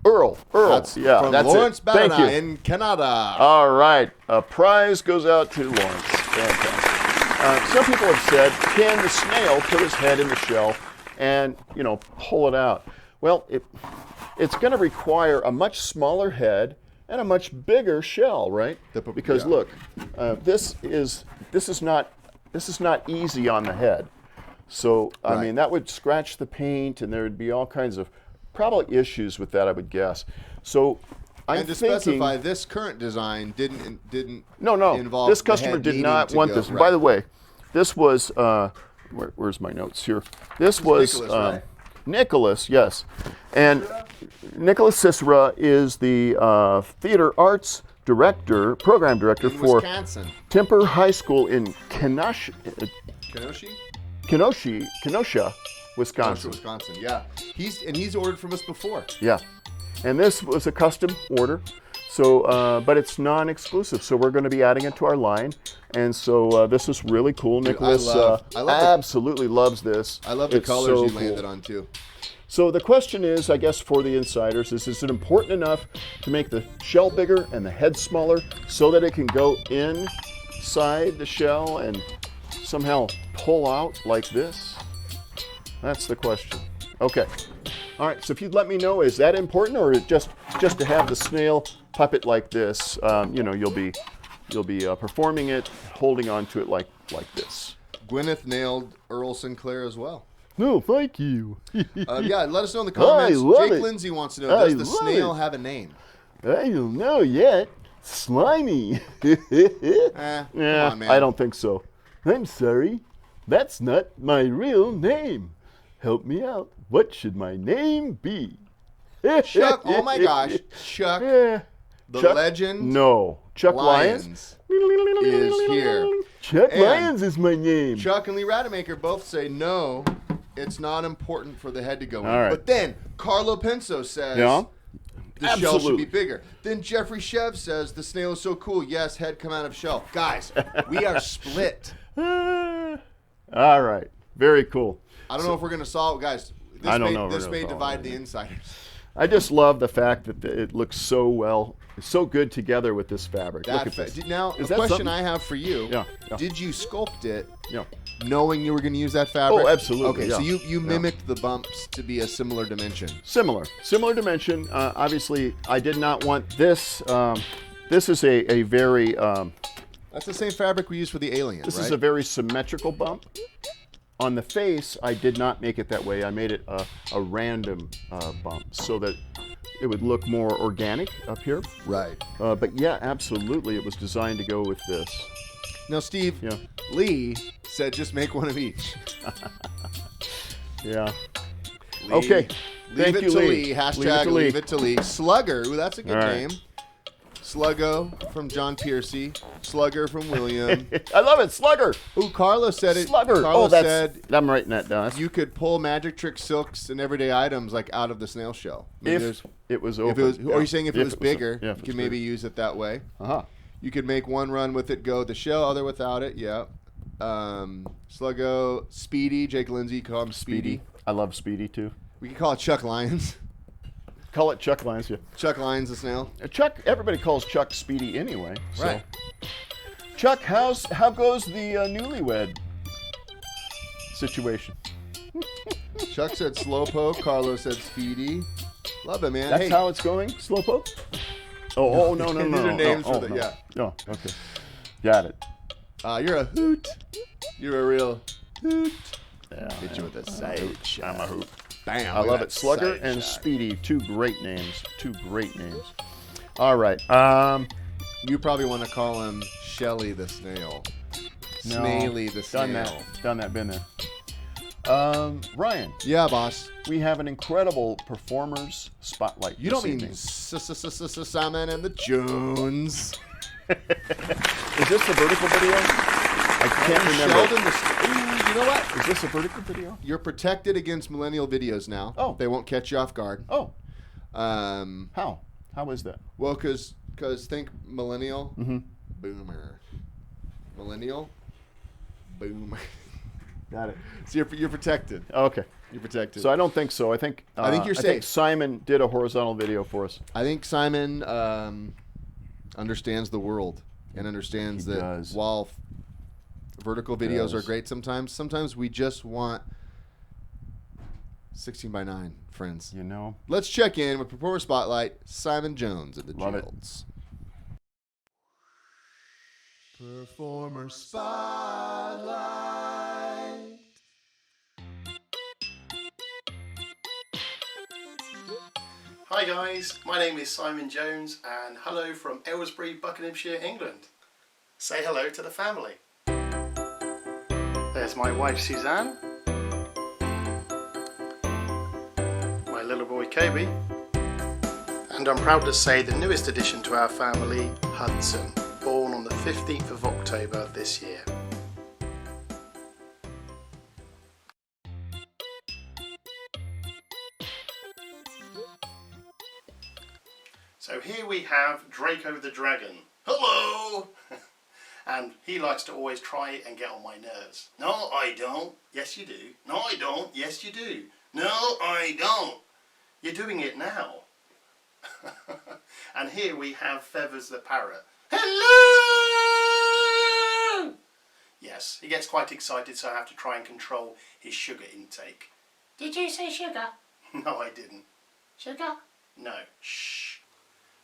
Earl, That's yeah, from that's Lawrence it. Thank Banana you. in Canada. All right, a prize goes out to Lawrence. Fantastic. Some people have said, can the snail put his head in the shell and, pull it out? Well, it's going to require a much smaller head and a much bigger shell, right? Because yeah. look, this is not easy on the head. So I Right. mean, that would scratch the paint, and there would be all kinds of probably issues with that, I would guess. So I'm And to thinking, specify, this current design didn't no. involve This the customer head did needing not to want go- this. right. By the way, this was where's my notes here? This was Nicholas, right? Nicholas, yes, and Nicholas Cicera is the theater arts director, program director In for Wisconsin. Temper High School in Kenosha, Wisconsin. Wisconsin. Yeah. He's ordered from us before. Yeah, and this was a custom order, so but it's non-exclusive, so we're going to be adding it to our line, and so this is really cool. Dude, Nicholas I love the- absolutely loves this. I love the It's colors so you cool. landed on too. So the question is, I guess for the insiders, is it important enough to make the shell bigger and the head smaller so that it can go inside the shell and somehow pull out like this? That's the question. Okay. All right. So if you'd let me know, is that important, or is it just to have the snail puppet like this? You'll be performing it, holding on to it like this. Gwyneth nailed Earl Sinclair as well. No, thank you. Yeah, let us know in the comments. love Jake it. Lindsay wants to know, does the love snail it. have a name? I don't know yet. Slimy. Come on, man. I don't think so. I'm sorry. That's not my real name. Help me out. What should my name be? Chuck, oh my gosh. Chuck, Yeah. the Chuck? legend No. Chuck Lyons? is here. Chuck And Lyons is my name. Chuck and Lee Rademacher both say no, it's not important for the head to go in. All right. But then Carlo Penso says Yeah. the shell should Absolutely. be bigger. Then Jeffrey Shev says the snail is so cool. Yes, head come out of shell. Guys, we are split. All right. Very cool. I don't know if we're going to solve, guys. I don't know. This may divide the insiders. I just love the fact that it looks so good together with this fabric. Look at this. Now, Is a that question something? I have for you. Yeah. Did you sculpt it Yeah. knowing you were going to use that fabric? Oh, absolutely. Okay, yeah. so you Yeah. mimicked the bumps to be a similar dimension. Similar dimension. Obviously, I did not want this. This is a very. That's the same fabric we use for the alien, This right? is a very symmetrical bump. On the face, I did not make it that way. I made it a random bump so that it would look more organic up here. Right. But yeah, absolutely, it was designed to go with this. Now, Steve, Yeah. Lee said just make one of each. Yeah. Lee, Okay. Leave Thank it you, to Lee. Lee. Hashtag leave it to Lee. Slugger. Ooh, that's a good All right. name. Sluggo from John Piercy. Slugger from William. I love it, Slugger. Ooh, Carlos said it. Slugger. Carlos said I'm writing that down. you could pull magic trick silks and everyday items like out of the snail shell. Maybe If it was open. if it was, or are you saying if it was bigger, yeah, you could maybe use it that way. Uh-huh. You could make one run with it, go with the shell, other without it. Yeah. Sluggo, Speedy. Jake Lindsay call him Speedy. I love Speedy too. We could call it Chuck Lyons. Call it Chuck Lyons, yeah. Chuck Lyons the snail. Chuck, everybody calls Chuck Speedy anyway. So. Right. Chuck, how goes the newlywed situation? Chuck said Slowpoke. Carlos said Speedy. Love it, man. That's hey, how it's going, Slowpoke? Oh, no. These are names for the- no. yeah. No, okay. Got it. you're a hoot. You're a real hoot. Yeah, Hit you with a side shot. I'm a hoot. Bam. I look love at it. that Slugger side and shot. Speedy, two great names. All right. You probably want to call him Shelly the snail. No, Snaily the snail. Done that, been there. Ryan, Yeah, boss. we have an incredible performers spotlight. You don't this mean evening. Simon and the Jones. Is this a vertical video? I can't remember. Sheldon Ooh, you know what? Is this a vertical video? You're protected against millennial videos now. Oh. They won't catch you off guard. Oh, Um, how? How is that? well, because think millennial, Mm-hmm. boomer. Millennial, boomer. Got it. So you're protected. Okay. You're protected. So I don't think so. I think you're I think safe. Simon did a horizontal video for us. I think Simon understands the world and understands He that does. while vertical videos are does. great sometimes we just want 16:9, friends. You know. Let's check in with Performer Spotlight, Simon Jones and the Love it. Jills. Performer Spotlight. Hi guys, my name is Simon Jones and hello from Aylesbury, Buckinghamshire, England. Say hello to the family. There's my wife Suzanne, my little boy Kobe, and I'm proud to say the newest addition to our family, Hudson, born on the 15th of October this year. So here we have Draco the Dragon. Hello! And he likes to always try and get on my nerves. No, I don't. Yes, you do. No, I don't. Yes, you do. No, I don't. You're doing it now. And here we have Feathers the Parrot. Hello! Yes, he gets quite excited, so I have to try and control his sugar intake. Did you say sugar? No, I didn't. Sugar? No. Shh.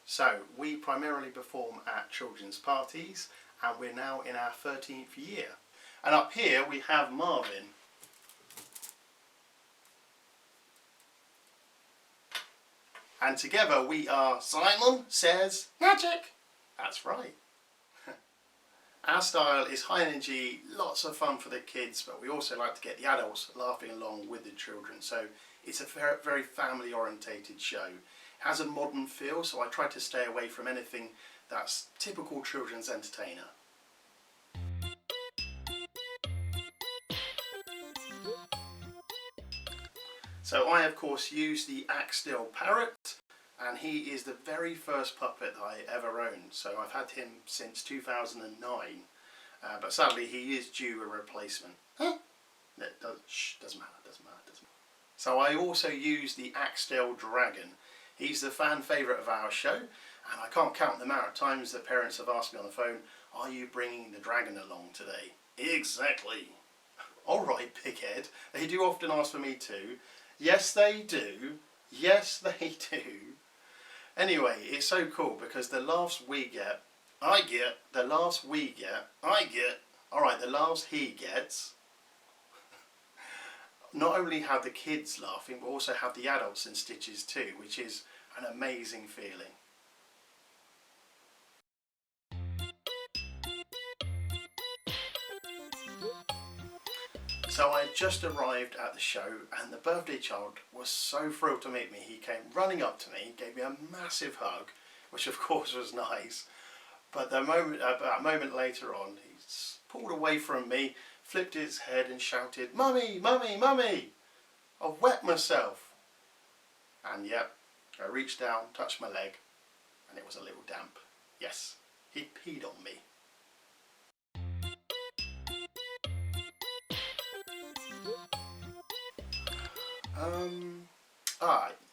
So, we primarily perform at children's parties, and we're now in our 13th year. And up here we have Marvin. And together we are Simon Says Magic. That's right. Our style is high energy, lots of fun for the kids, but we also like to get the adults laughing along with the children. So it's a very, very family orientated show. It has a modern feel, so I try to stay away from anything that's typical children's entertainer. So I of course use the Axtell parrot, and he is the very first puppet that I ever owned. So I've had him since 2009, but sadly he is due a replacement. Huh? Doesn't matter. So I also use the Axtell Dragon. He's the fan favourite of our show, and I can't count the amount of times that parents have asked me on the phone, are you bringing the dragon along today? Exactly. Alright, pighead. They do often ask for me too. Yes, they do. Yes, they do. Anyway, it's so cool because the laughs we get, I get, the laughs we get, I get, alright, the laughs he gets, not only have the kids laughing, but also have the adults in stitches too, which is an amazing feeling. So I just arrived at the show and the birthday child was so thrilled to meet me. He came running up to me, gave me a massive hug, which of course was nice. But about a moment later on, he pulled away from me, flipped his head and shouted, "Mummy, mummy, mummy, I've wet myself." And yep, I reached down, touched my leg, and it was a little damp. Yes, he peed on me.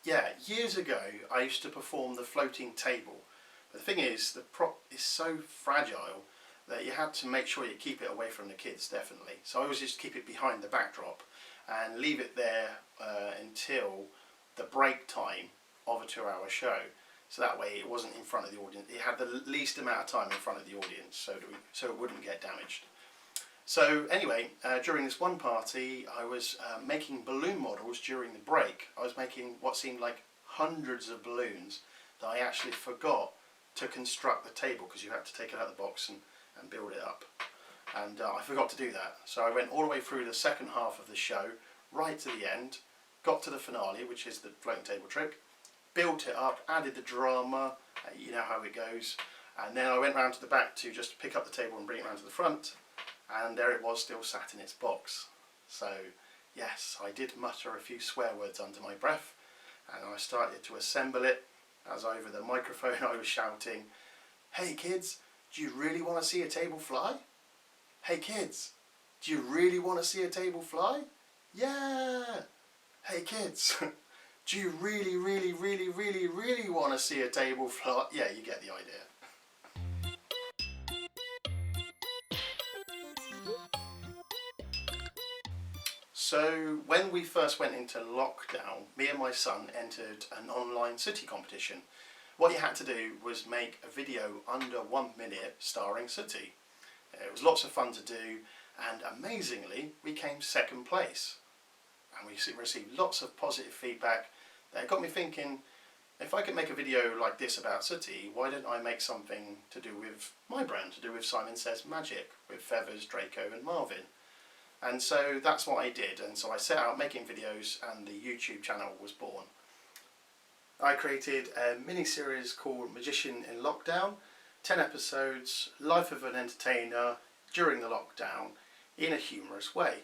Yeah, years ago I used to perform the floating table. But the thing is, the prop is so fragile that you had to make sure you keep it away from the kids, definitely. So I always used to keep it behind the backdrop and leave it there until the break time of a 2-hour show. So that way it wasn't in front of the audience. It had the least amount of time in front of the audience so it wouldn't get damaged. So anyway, during this one party I was making balloon models during the break. I was making what seemed like hundreds of balloons that I actually forgot to construct the table because you had to take it out of the box and build it up. And I forgot to do that. So I went all the way through the second half of the show, right to the end, got to the finale, which is the floating table trick, built it up, added the drama, you know how it goes, and then I went round to the back to just pick up the table and bring it round to the front. And there it was, still sat in its box. So yes, I did mutter a few swear words under my breath and I started to assemble it. As over the microphone I was shouting, "Hey kids, do you really want to see a table fly? Hey kids, do you really want to see a table fly? Yeah! Hey kids, do you really, really, really, really, really want to see a table fly?" Yeah, you get the idea. So when we first went into lockdown, me and my son entered an online Sooty competition. What you had to do was make a video under 1 minute starring Sooty. It was lots of fun to do, and amazingly we came second place. And we received lots of positive feedback that got me thinking, if I could make a video like this about Sooty, why don't I make something to do with my brand, to do with Simon Says Magic, with Feathers, Draco and Marvin. And so that's what I did, and so I set out making videos and the YouTube channel was born. I created a mini-series called Magician in Lockdown, 10 episodes, life of an entertainer during the lockdown in a humorous way.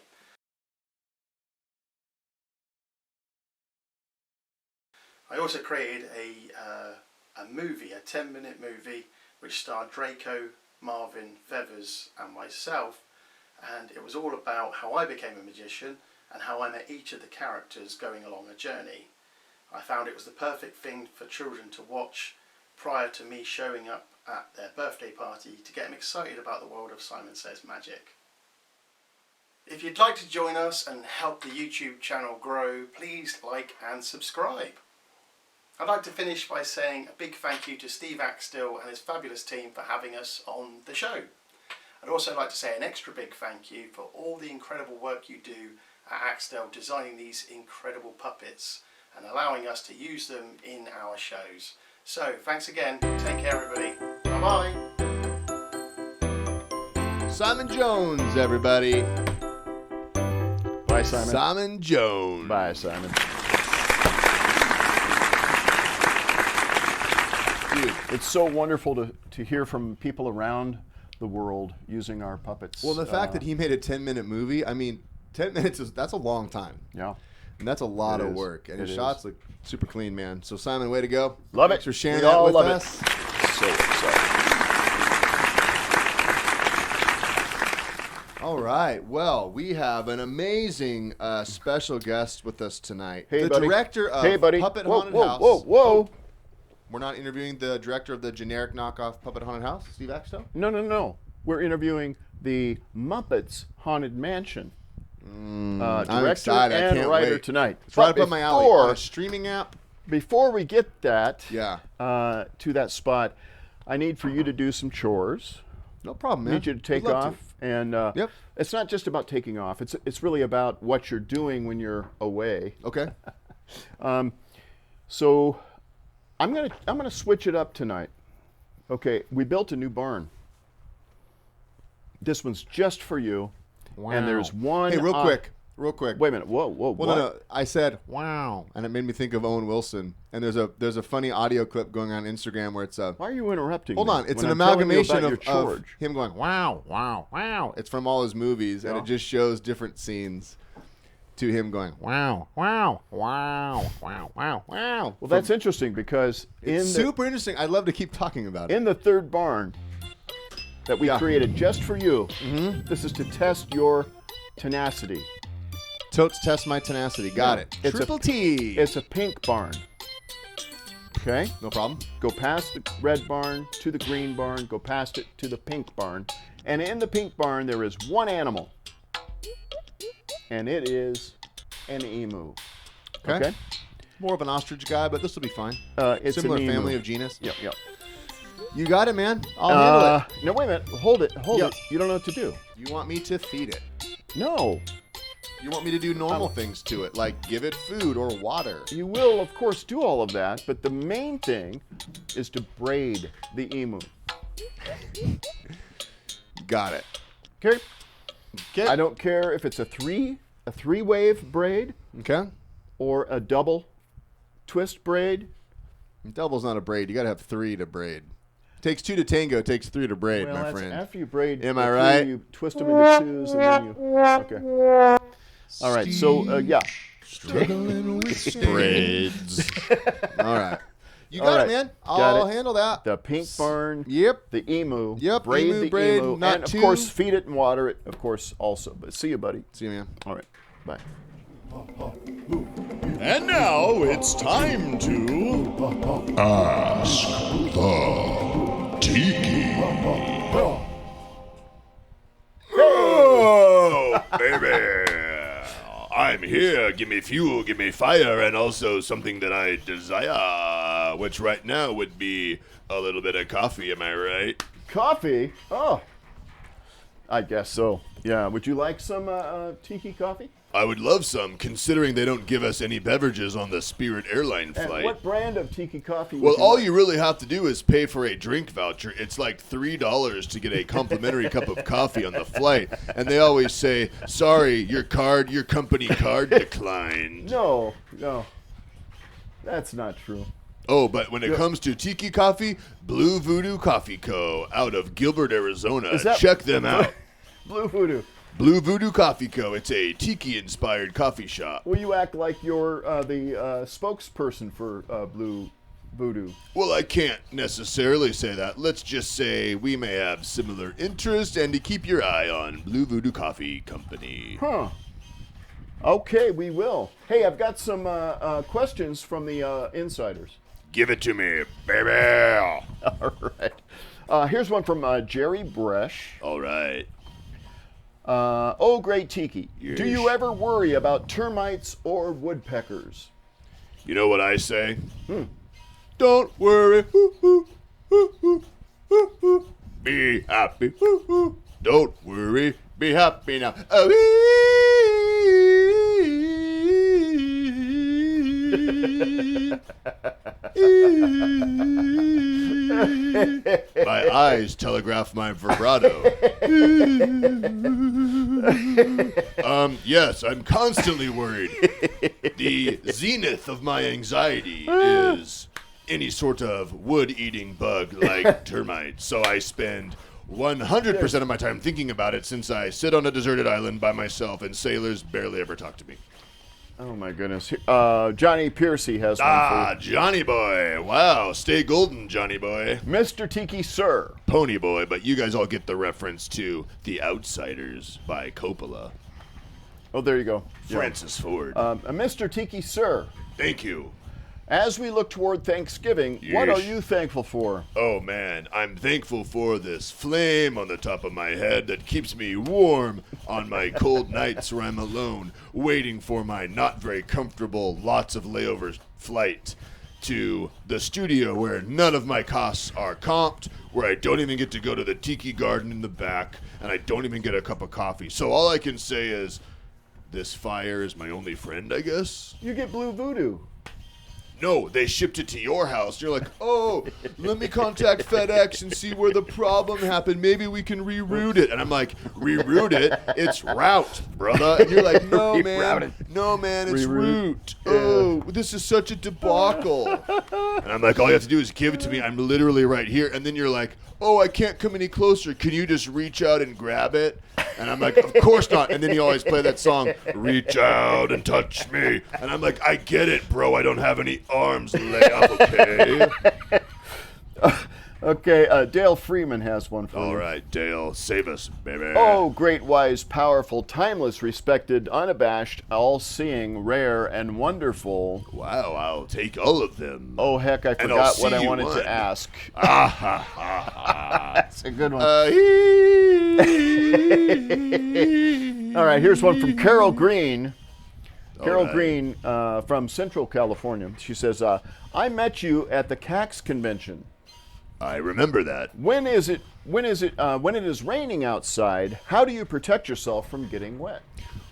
I also created a movie, a 10-minute movie, which starred Draco, Marvin, Feathers and myself. And it was all about how I became a magician and how I met each of the characters going along a journey. I found it was the perfect thing for children to watch prior to me showing up at their birthday party to get them excited about the world of Simon Says Magic. If you'd like to join us and help the YouTube channel grow, please like and subscribe. I'd like to finish by saying a big thank you to Steve Axtell and his fabulous team for having us on the show. I'd also like to say an extra big thank you for all the incredible work you do at Axtell designing these incredible puppets and allowing us to use them in our shows. So thanks again, take care everybody, bye bye. Simon Jones, everybody. Bye, Simon. Simon Jones. Bye, Simon. Dude. It's so wonderful to hear from people around the world using our puppets. Well, the fact that he made a 10-minute movie, I mean, 10 minutes that's a long time. Yeah. And that's a lot of work. And his shots look super clean, man. So Simon, way to go. Love it. Thanks for sharing We that all with love us. So excited. All right. Well, we have an amazing special guest with us tonight. Hey, the buddy. director of Hey, buddy. Puppet Whoa, Haunted whoa, House. whoa, whoa. We're not interviewing the director of the generic knockoff Puppet Haunted House, Steve Axtell? No. We're interviewing the Muppets Haunted Mansion. Director excited. I and can't writer wait. tonight. It's right But up my alley. On a streaming app. Before we get that Yeah. to that spot, I need for you to do some chores. No problem, man. I need you to take We'd love off. And Yep. it's not just about taking off. It's really about what you're doing when you're away. Okay. So I'm gonna switch it up tonight. Okay, we built a new barn. This one's just for you. Wow. And there's one. Hey, real quick. Wait a minute. Whoa. Well, what? no. I said wow, and it made me think of Owen Wilson. And there's a funny audio clip going on Instagram where it's a. Why are you interrupting? Hold me on, it's when an I'm telling you amalgamation about your of chores? him going wow, wow, wow. It's from all his movies, and it just shows different scenes to him going wow, wow, wow, wow, wow, wow. Well, that's interesting because It's super interesting. I'd love to keep talking about it. in the third barn that we created just for you, this is to test your tenacity. Totes test my tenacity. Got it. It's Triple T. It's a pink barn. Okay? No problem. Go past the red barn to the green barn, go past it to the pink barn. And in the pink barn, there is one animal. And it is an emu. Okay. More of an ostrich guy, but this will be fine. It's Similar an emu. family of genus. Yep. You got it, man. I'll handle it. No, wait a minute. Hold it. Yep. You don't know what to do. You want me to feed it. No. You want me to do normal things to it, like give it food or water. You will, of course, do all of that, but the main thing is to braid the emu. Got it. Okay? Okay. I don't care if it's a three-wave braid Okay. or a double twist braid. Double's not a braid. You got to have 3 to braid. Takes 2 to tango. Takes 3 to braid, Well, my that's friend. after you braid. Am the I three, right? You twist them into twos, and then you. Okay. All right. So yeah. Struggling with braids. All right. You got All it, right. man. Got I'll it. handle that. The pink barn. Yep. The emu. Yep, Braid emu, the braid, emu, not and of two. course feed it and water it. Of course, also. But see you, buddy. See you, man. All right. Bye. And now it's time to Ask the Tiki. Oh, baby. I'm here. Give me fuel, give me fire, and also something that I desire, which right now would be a little bit of coffee, am I right? Coffee? Oh. I guess so. Yeah. Would you like some tiki coffee? I would love some, considering they don't give us any beverages on the Spirit Airline And flight. what brand of tiki coffee? Well, would you all like? you really have to do is pay for a drink voucher. It's like $3 to get a complimentary cup of coffee on the flight. And they always say, sorry, your company card declined. No. That's not true. Oh, but when it comes to tiki coffee, Blue Voodoo Coffee Co. out of Gilbert, Arizona. Is that- Check them out. Blue Voodoo. Blue Voodoo Coffee Co. It's a tiki-inspired coffee shop. Well, you act like you're the spokesperson for Blue Voodoo. Well, I can't necessarily say that. Let's just say we may have similar interests, and to keep your eye on Blue Voodoo Coffee Company. Huh. Okay, we will. Hey, I've got some questions from the insiders. Give it to me, baby. All right. Here's one from Jerry Bresh. All right. Oh, great tiki. Yes. Do you ever worry about termites or woodpeckers? You know what I say? Don't worry. Be happy. Don't worry. Be happy now. My eyes telegraph my vibrato. Yes, I'm constantly worried. The zenith of my anxiety is any sort of wood-eating bug like termites. So I spend 100% of my time thinking about it since I sit on a deserted island by myself and sailors barely ever talk to me. Oh my goodness. Johnny Piercy has one for Johnny boy. Wow, stay golden, Johnny boy. Mr. Tiki Sir. Pony boy, but you guys all get the reference to The Outsiders by Coppola. Oh, there you go. Francis Ford. Mr. Tiki Sir. Thank you. As we look toward Thanksgiving, what Yeesh. are you thankful for? Oh man, I'm thankful for this flame on the top of my head that keeps me warm on my cold nights where I'm alone, waiting for my not very comfortable, lots of layovers flight to the studio where none of my costs are comped, where I don't even get to go to the tiki garden in the back, and I don't even get a cup of coffee. So all I can say is, this fire is my only friend, I guess? You get blue voodoo. No, they shipped it to your house. You're like, oh, let me contact FedEx and see where the problem happened. Maybe we can reroute it. And I'm like, reroute it? It's route, brother. And you're like, no, man. No, man, it's route. Oh, this is such a debacle. And I'm like, all you have to do is give it to me. I'm literally right here. And then you're like, oh, I can't come any closer. Can you just reach out and grab it? And I'm like, of course not. And then you always play that song, reach out and touch me. And I'm like, I get it, bro. I don't have any arms. Lay up, okay? Okay, Dale Freeman has one for you. All right, Dale, save us, baby. Oh, great, wise, powerful, timeless, respected, unabashed, all-seeing, rare, and wonderful. Wow, I'll take all of them. Oh, heck, I I'll forgot see what I you wanted one. to ask. Ah, ha, ha, ha. That's a good one. All All right, here's one from Carol Green. Carol right. Green from Central California. She says, I met you at the CAX convention. I remember that. When it is raining outside, how do you protect yourself from getting wet?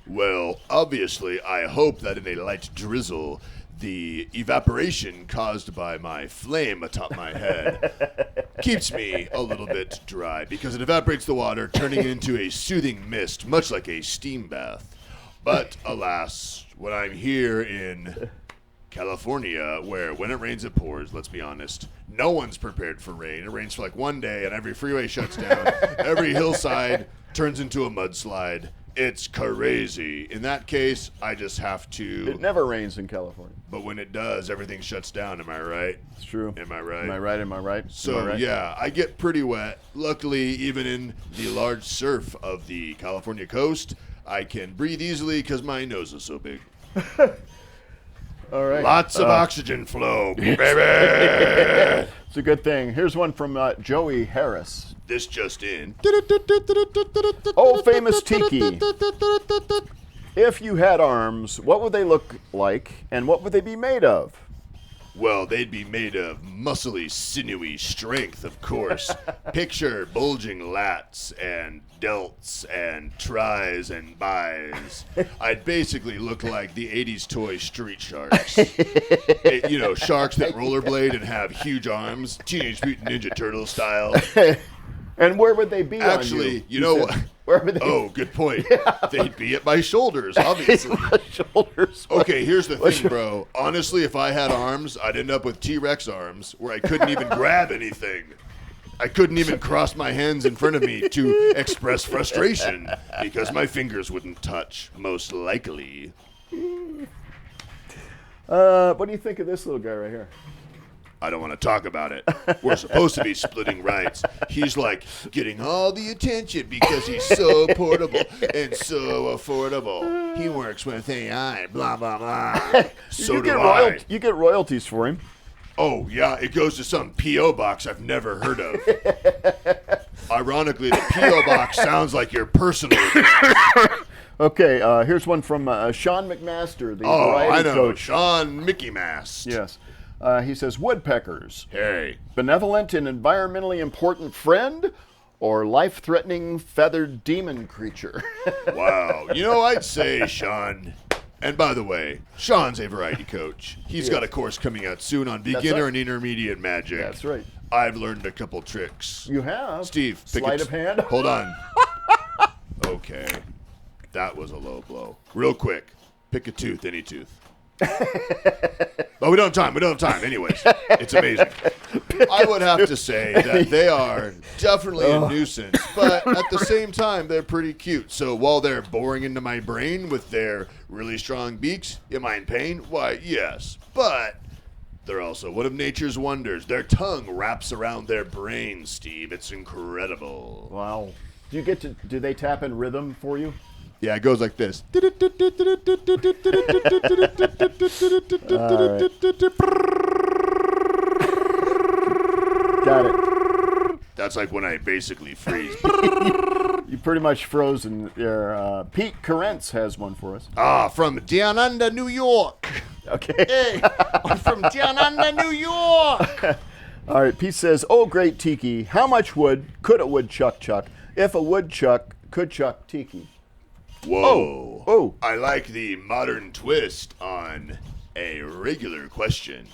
Well, obviously, I hope that in a light drizzle, the evaporation caused by my flame atop my head keeps me a little bit dry because it evaporates the water, turning it into a soothing mist, much like a steam bath. But alas, when I'm here in California, where when it rains, it pours, let's be honest, no one's prepared for rain. It rains for like one day, and every freeway shuts down. Every hillside turns into a mudslide. It's crazy. In that case, I just have to... It never rains in California. But when it does, everything shuts down. Am I right? It's true. Am I right? Am I right? Am I right? So, Am I right? yeah, I get pretty wet. Luckily, even in the large surf of the California coast, I can breathe easily because my nose is so big. All right. Lots of oxygen flow, baby. It's a good thing. Here's one from Joey Harris. This just in. Oh, famous Tiki. If you had arms, what would they look like, and what would they be made of? Well, they'd be made of muscly, sinewy strength, of course. Picture bulging lats and delts and tries and bis. I'd basically look like the 80s toy Street Sharks. Sharks that rollerblade and have huge arms, Teenage Mutant Ninja Turtle style. And where would they be Actually, on you know what? Where would they Oh, good point. They'd be at my shoulders, obviously. shoulders. Okay, here's the thing, bro. Honestly, if I had arms, I'd end up with T-Rex arms where I couldn't even grab anything. I couldn't even cross my hands in front of me to express frustration because my fingers wouldn't touch, most likely. What do you think of this little guy right here? I don't want to talk about it. We're supposed to be splitting rights. He's like getting all the attention because he's so portable and so affordable. He works with AI, blah, blah, blah. So do I. You get royalties for him. Oh, yeah, it goes to some P.O. box I've never heard of. Ironically, the P.O. box sounds like your personal. Okay, here's one from Sean McMaster, the variety I know. coach. Sean Mickey Mast. Yes. He says, woodpeckers. Hey. Benevolent and environmentally important friend or life-threatening feathered demon creature? Wow. I'd say Sean. And by the way, Sean's a variety coach. He's got a course coming out soon on beginner and intermediate magic. That's right. I've learned a couple tricks. You have. Steve, pick Sleight of hand? Hold on. Okay. That was a low blow. Real quick. Pick a tooth, any tooth. But we don't have time. Anyways, it's amazing. I would have to say that they are definitely a nuisance, but at the same time, they're pretty cute. So while they're boring into my brain with their really strong beaks, am I in pain? Why, yes. But they're also one of nature's wonders. Their tongue wraps around their brain, Steve. It's incredible. Wow. Do they tap in rhythm for you? Yeah, it goes like this. Got it. That's like when I basically freeze. You pretty much frozen there. Pete Carentz has one for us. From down under New York. Okay. Hey, I'm from down under New York. All right. Pete says, "Oh, great tiki! How much wood could a woodchuck chuck if a woodchuck could chuck tiki?" Whoa. Oh. I like the modern twist on a regular question.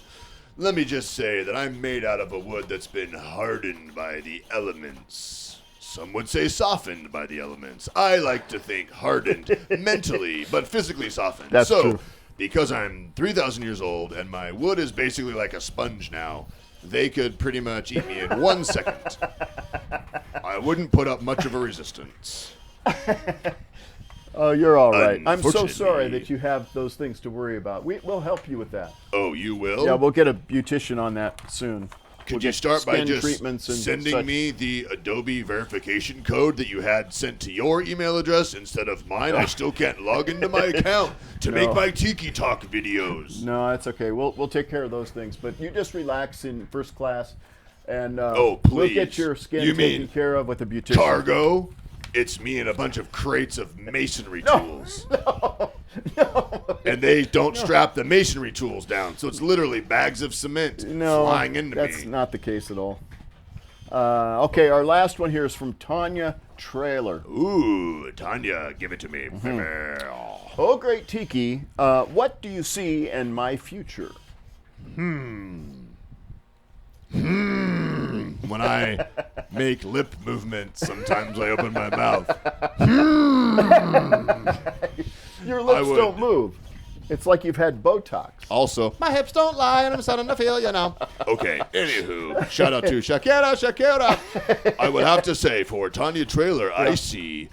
Let me just say that I'm made out of a wood that's been hardened by the elements. Some would say softened by the elements. I like to think hardened mentally, but physically softened. That's true. Because I'm 3,000 years old and my wood is basically like a sponge now, they could pretty much eat me in 1 second. I wouldn't put up much of a resistance. Oh, you're all right. I'm so Unfortunately. sorry that you have those things to worry about. We'll help you with that. Oh, you will? Yeah, we'll get a beautician on that soon. Could We'll you get start by skin just treatments and sending such. me the Adobe verification code that you had sent to your email address instead of mine? I still can't log into my account to make my Tiki Talk videos. No, that's okay. We'll take care of those things. But you just relax in first class, and Oh, we'll get please. your skin You taken mean care of with a beautician. Cargo? It's me and a bunch of crates of masonry tools. No. And they don't strap the masonry tools down, so it's literally bags of cement No, flying into that's me. not the case at all. Okay, our last one here is from Tanya Trailer. Ooh, Tanya, give it to me. Oh, great Tiki, what do you see in my future? When I make lip movements, sometimes I open my mouth. Your lips would- don't move. It's like you've had Botox. Also, my hips don't lie, and I'm starting to feel, Okay, anywho, shout out to Shakira. I would have to say for Tanya Trailer, I see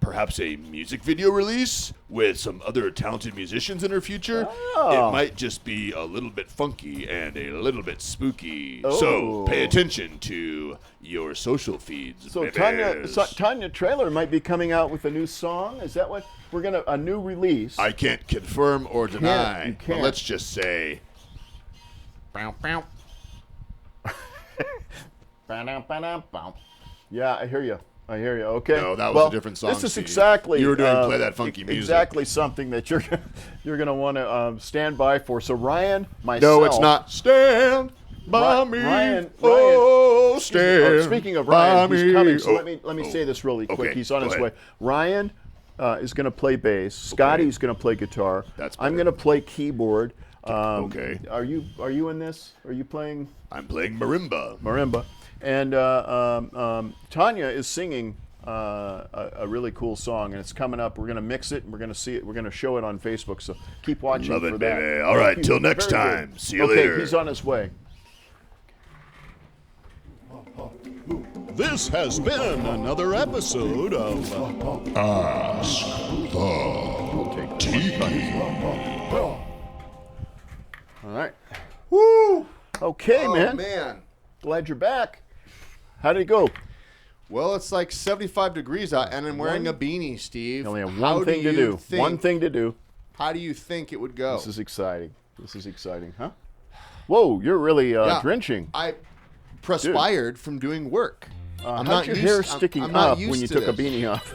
perhaps a music video release with some other talented musicians in her future. Oh. It might just be a little bit funky and a little bit spooky. Oh. So pay attention to your social feeds. So babies. Tanya Trailer might be coming out with a new song. Is that what a new release? I can't confirm or deny, you but can't. let's just say Yeah, I hear you. Okay. No, that was a different song, This is Steve. exactly You were doing Play That Funky Music. Exactly something that you're going to want to stand by for. So Ryan, myself. no, it's not. Stand by me. Ryan, Oh, stand. speaking of by Ryan, he's me. coming. So Oh, let me say this really quick. okay, He's on go his ahead. way. Ryan is going to play bass. Scotty's going to play guitar. That's I'm better. going to play keyboard. Okay. Are you in this? Are you playing I'm playing marimba. marimba? And Tanya is singing a really cool song, and it's coming up. We're going to mix it, and we're going to see it. We're going to show it on Facebook. So keep watching Love for it, that. baby. All right, Thank till you. next Very good. time. See you okay, later. he's on his way. This has been another episode of Ask the Tiki. All right. Woo! Okay, oh, man. man. Glad you're back. How did it go? Well, it's like 75 degrees out, and I'm wearing a beanie, Steve. You only have How one thing to you do. think- One thing to do. How do you think it would go? This is exciting. Huh? Whoa, you're really Yeah. drenching. I perspired from doing work. I'm How's your hair I'm sticking not up used when you to took a this. beanie off?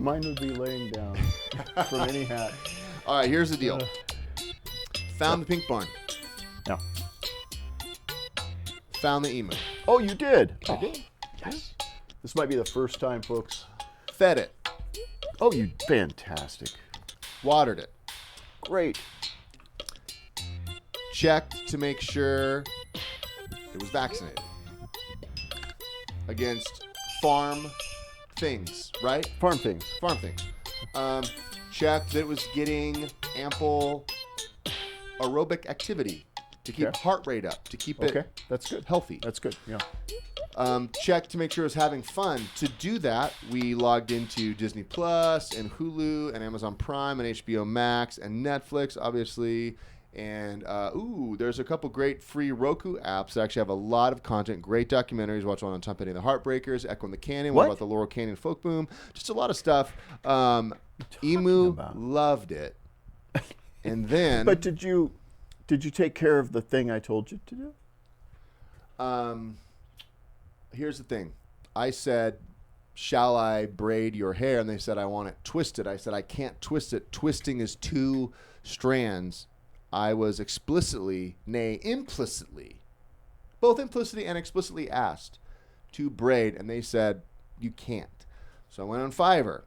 Mine would be laying down from any hat. All right, here's the deal. Found the pink barn. Yeah. Found the emu. Oh, you did? I did. Yes. This might be the first time, folks. Fed it. Oh, you fantastic. Watered it. Great. Checked to make sure it was vaccinated against farm things, right? Farm things. Farm things. Checked that it was getting ample aerobic activity to keep heart rate up, to keep it that's good. healthy. That's good. Yeah. Check to make sure it's having fun. To do that, we logged into Disney Plus and Hulu and Amazon Prime and HBO Max and Netflix, obviously. And there's a couple great free Roku apps that actually have a lot of content, great documentaries. Watch one on Tom Petty and the Heartbreakers, Echo in the Canyon, one about the Laurel Canyon Folk Boom. Just a lot of stuff. Emu loved it. And then, but did you take care of the thing I told you to do? Here's the thing. I said, shall I braid your hair? And they said, I want it twisted. I said, I can't twist it. Twisting is 2 strands. I was explicitly, nay, implicitly, both implicitly and explicitly asked to braid, and they said, you can't. So I went on Fiverr,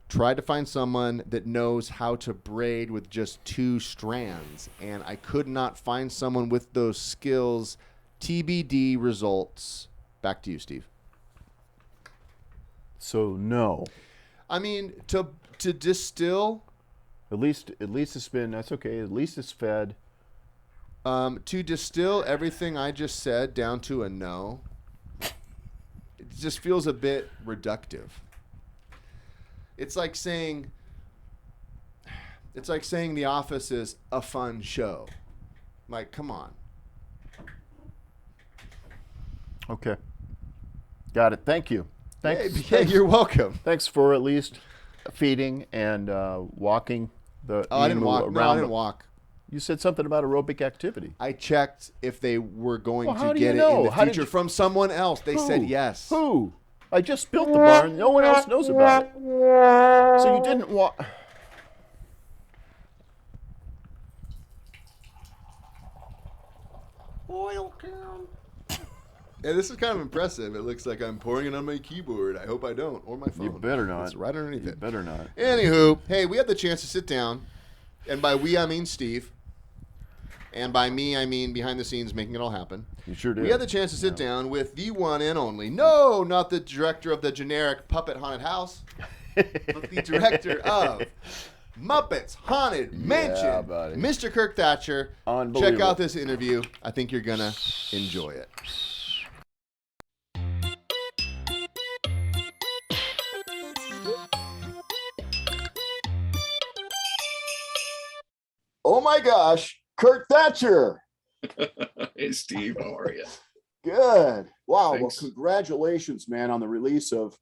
tried to find someone that knows how to braid with just 2 strands, and I could not find someone with those skills. TBD results. Back to you, Steve. So no. I mean, to distill... At least it's been, that's okay. At least it's fed. To distill everything I just said down to a no, it just feels a bit reductive. It's like saying The Office is a fun show. Like, come on. Okay. Got it. Thank you. Thanks. Hey, you're welcome. Thanks for at least feeding and walking the I didn't walk. around. No, I didn't walk. You said something about aerobic activity. I checked if they were going how to do get you it in know? the How did future you- from someone else. They said yes. Who? I just built the barn. No one else knows about it. So you didn't walk. Oil can. Yeah, this is kind of impressive. It looks like I'm pouring it on my keyboard. I hope I don't, or my phone. You better not. It's right underneath You it. better not. Anywho, hey, we had the chance to sit down, and by we I mean Steve, and by me I mean behind the scenes making it all happen. You sure did. We had the chance to sit down with the one and only, no, not the director of the generic Puppet Haunted House, but the director of Muppets Haunted Mansion, buddy. Mr. Kirk Thatcher. Unbelievable. Check out this interview. I think you're gonna enjoy it. Oh my gosh, Kirk Thatcher. Hey, Steve, how are you? Good. Wow. Thanks. Well, congratulations, man, on the release of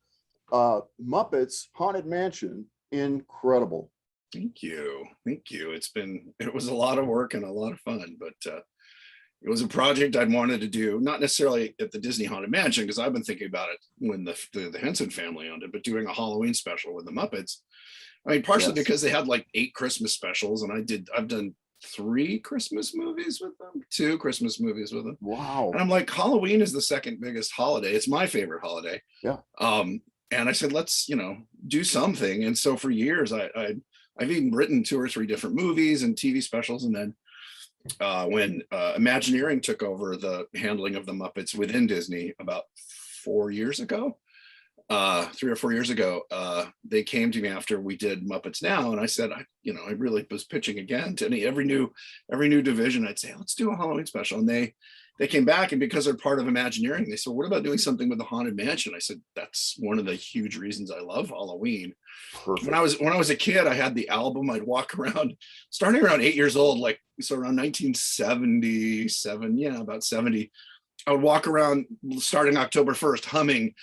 Muppets Haunted Mansion. Incredible. Thank you. Thank you. It was a lot of work and a lot of fun, but it was a project I'd wanted to do, not necessarily at the Disney Haunted Mansion, because I've been thinking about it when the Henson family owned it, but doing a Halloween special with the Muppets. I mean, partially because they had like 8 Christmas specials, and I've done 3 Christmas movies with them, 2 Christmas movies with them. Wow. And I'm like, Halloween is the second biggest holiday. It's my favorite holiday. Yeah. And I said, let's, do something. And so for years, I've even written 2 or 3 different movies and TV specials. And then when Imagineering took over the handling of the Muppets within Disney about 4 years ago, 3 or 4 years ago, they came to me after we did Muppets Now, and I said, I really was pitching again to every new division. I'd say, let's do a Halloween special, and they came back, and because they're part of Imagineering, they said, what about doing something with the Haunted Mansion? I said, that's one of the huge reasons I love Halloween. Perfect. When I was a kid, I had the album. I'd walk around, starting around 8 years old, so around 1977, about 70. I would walk around starting October 1st humming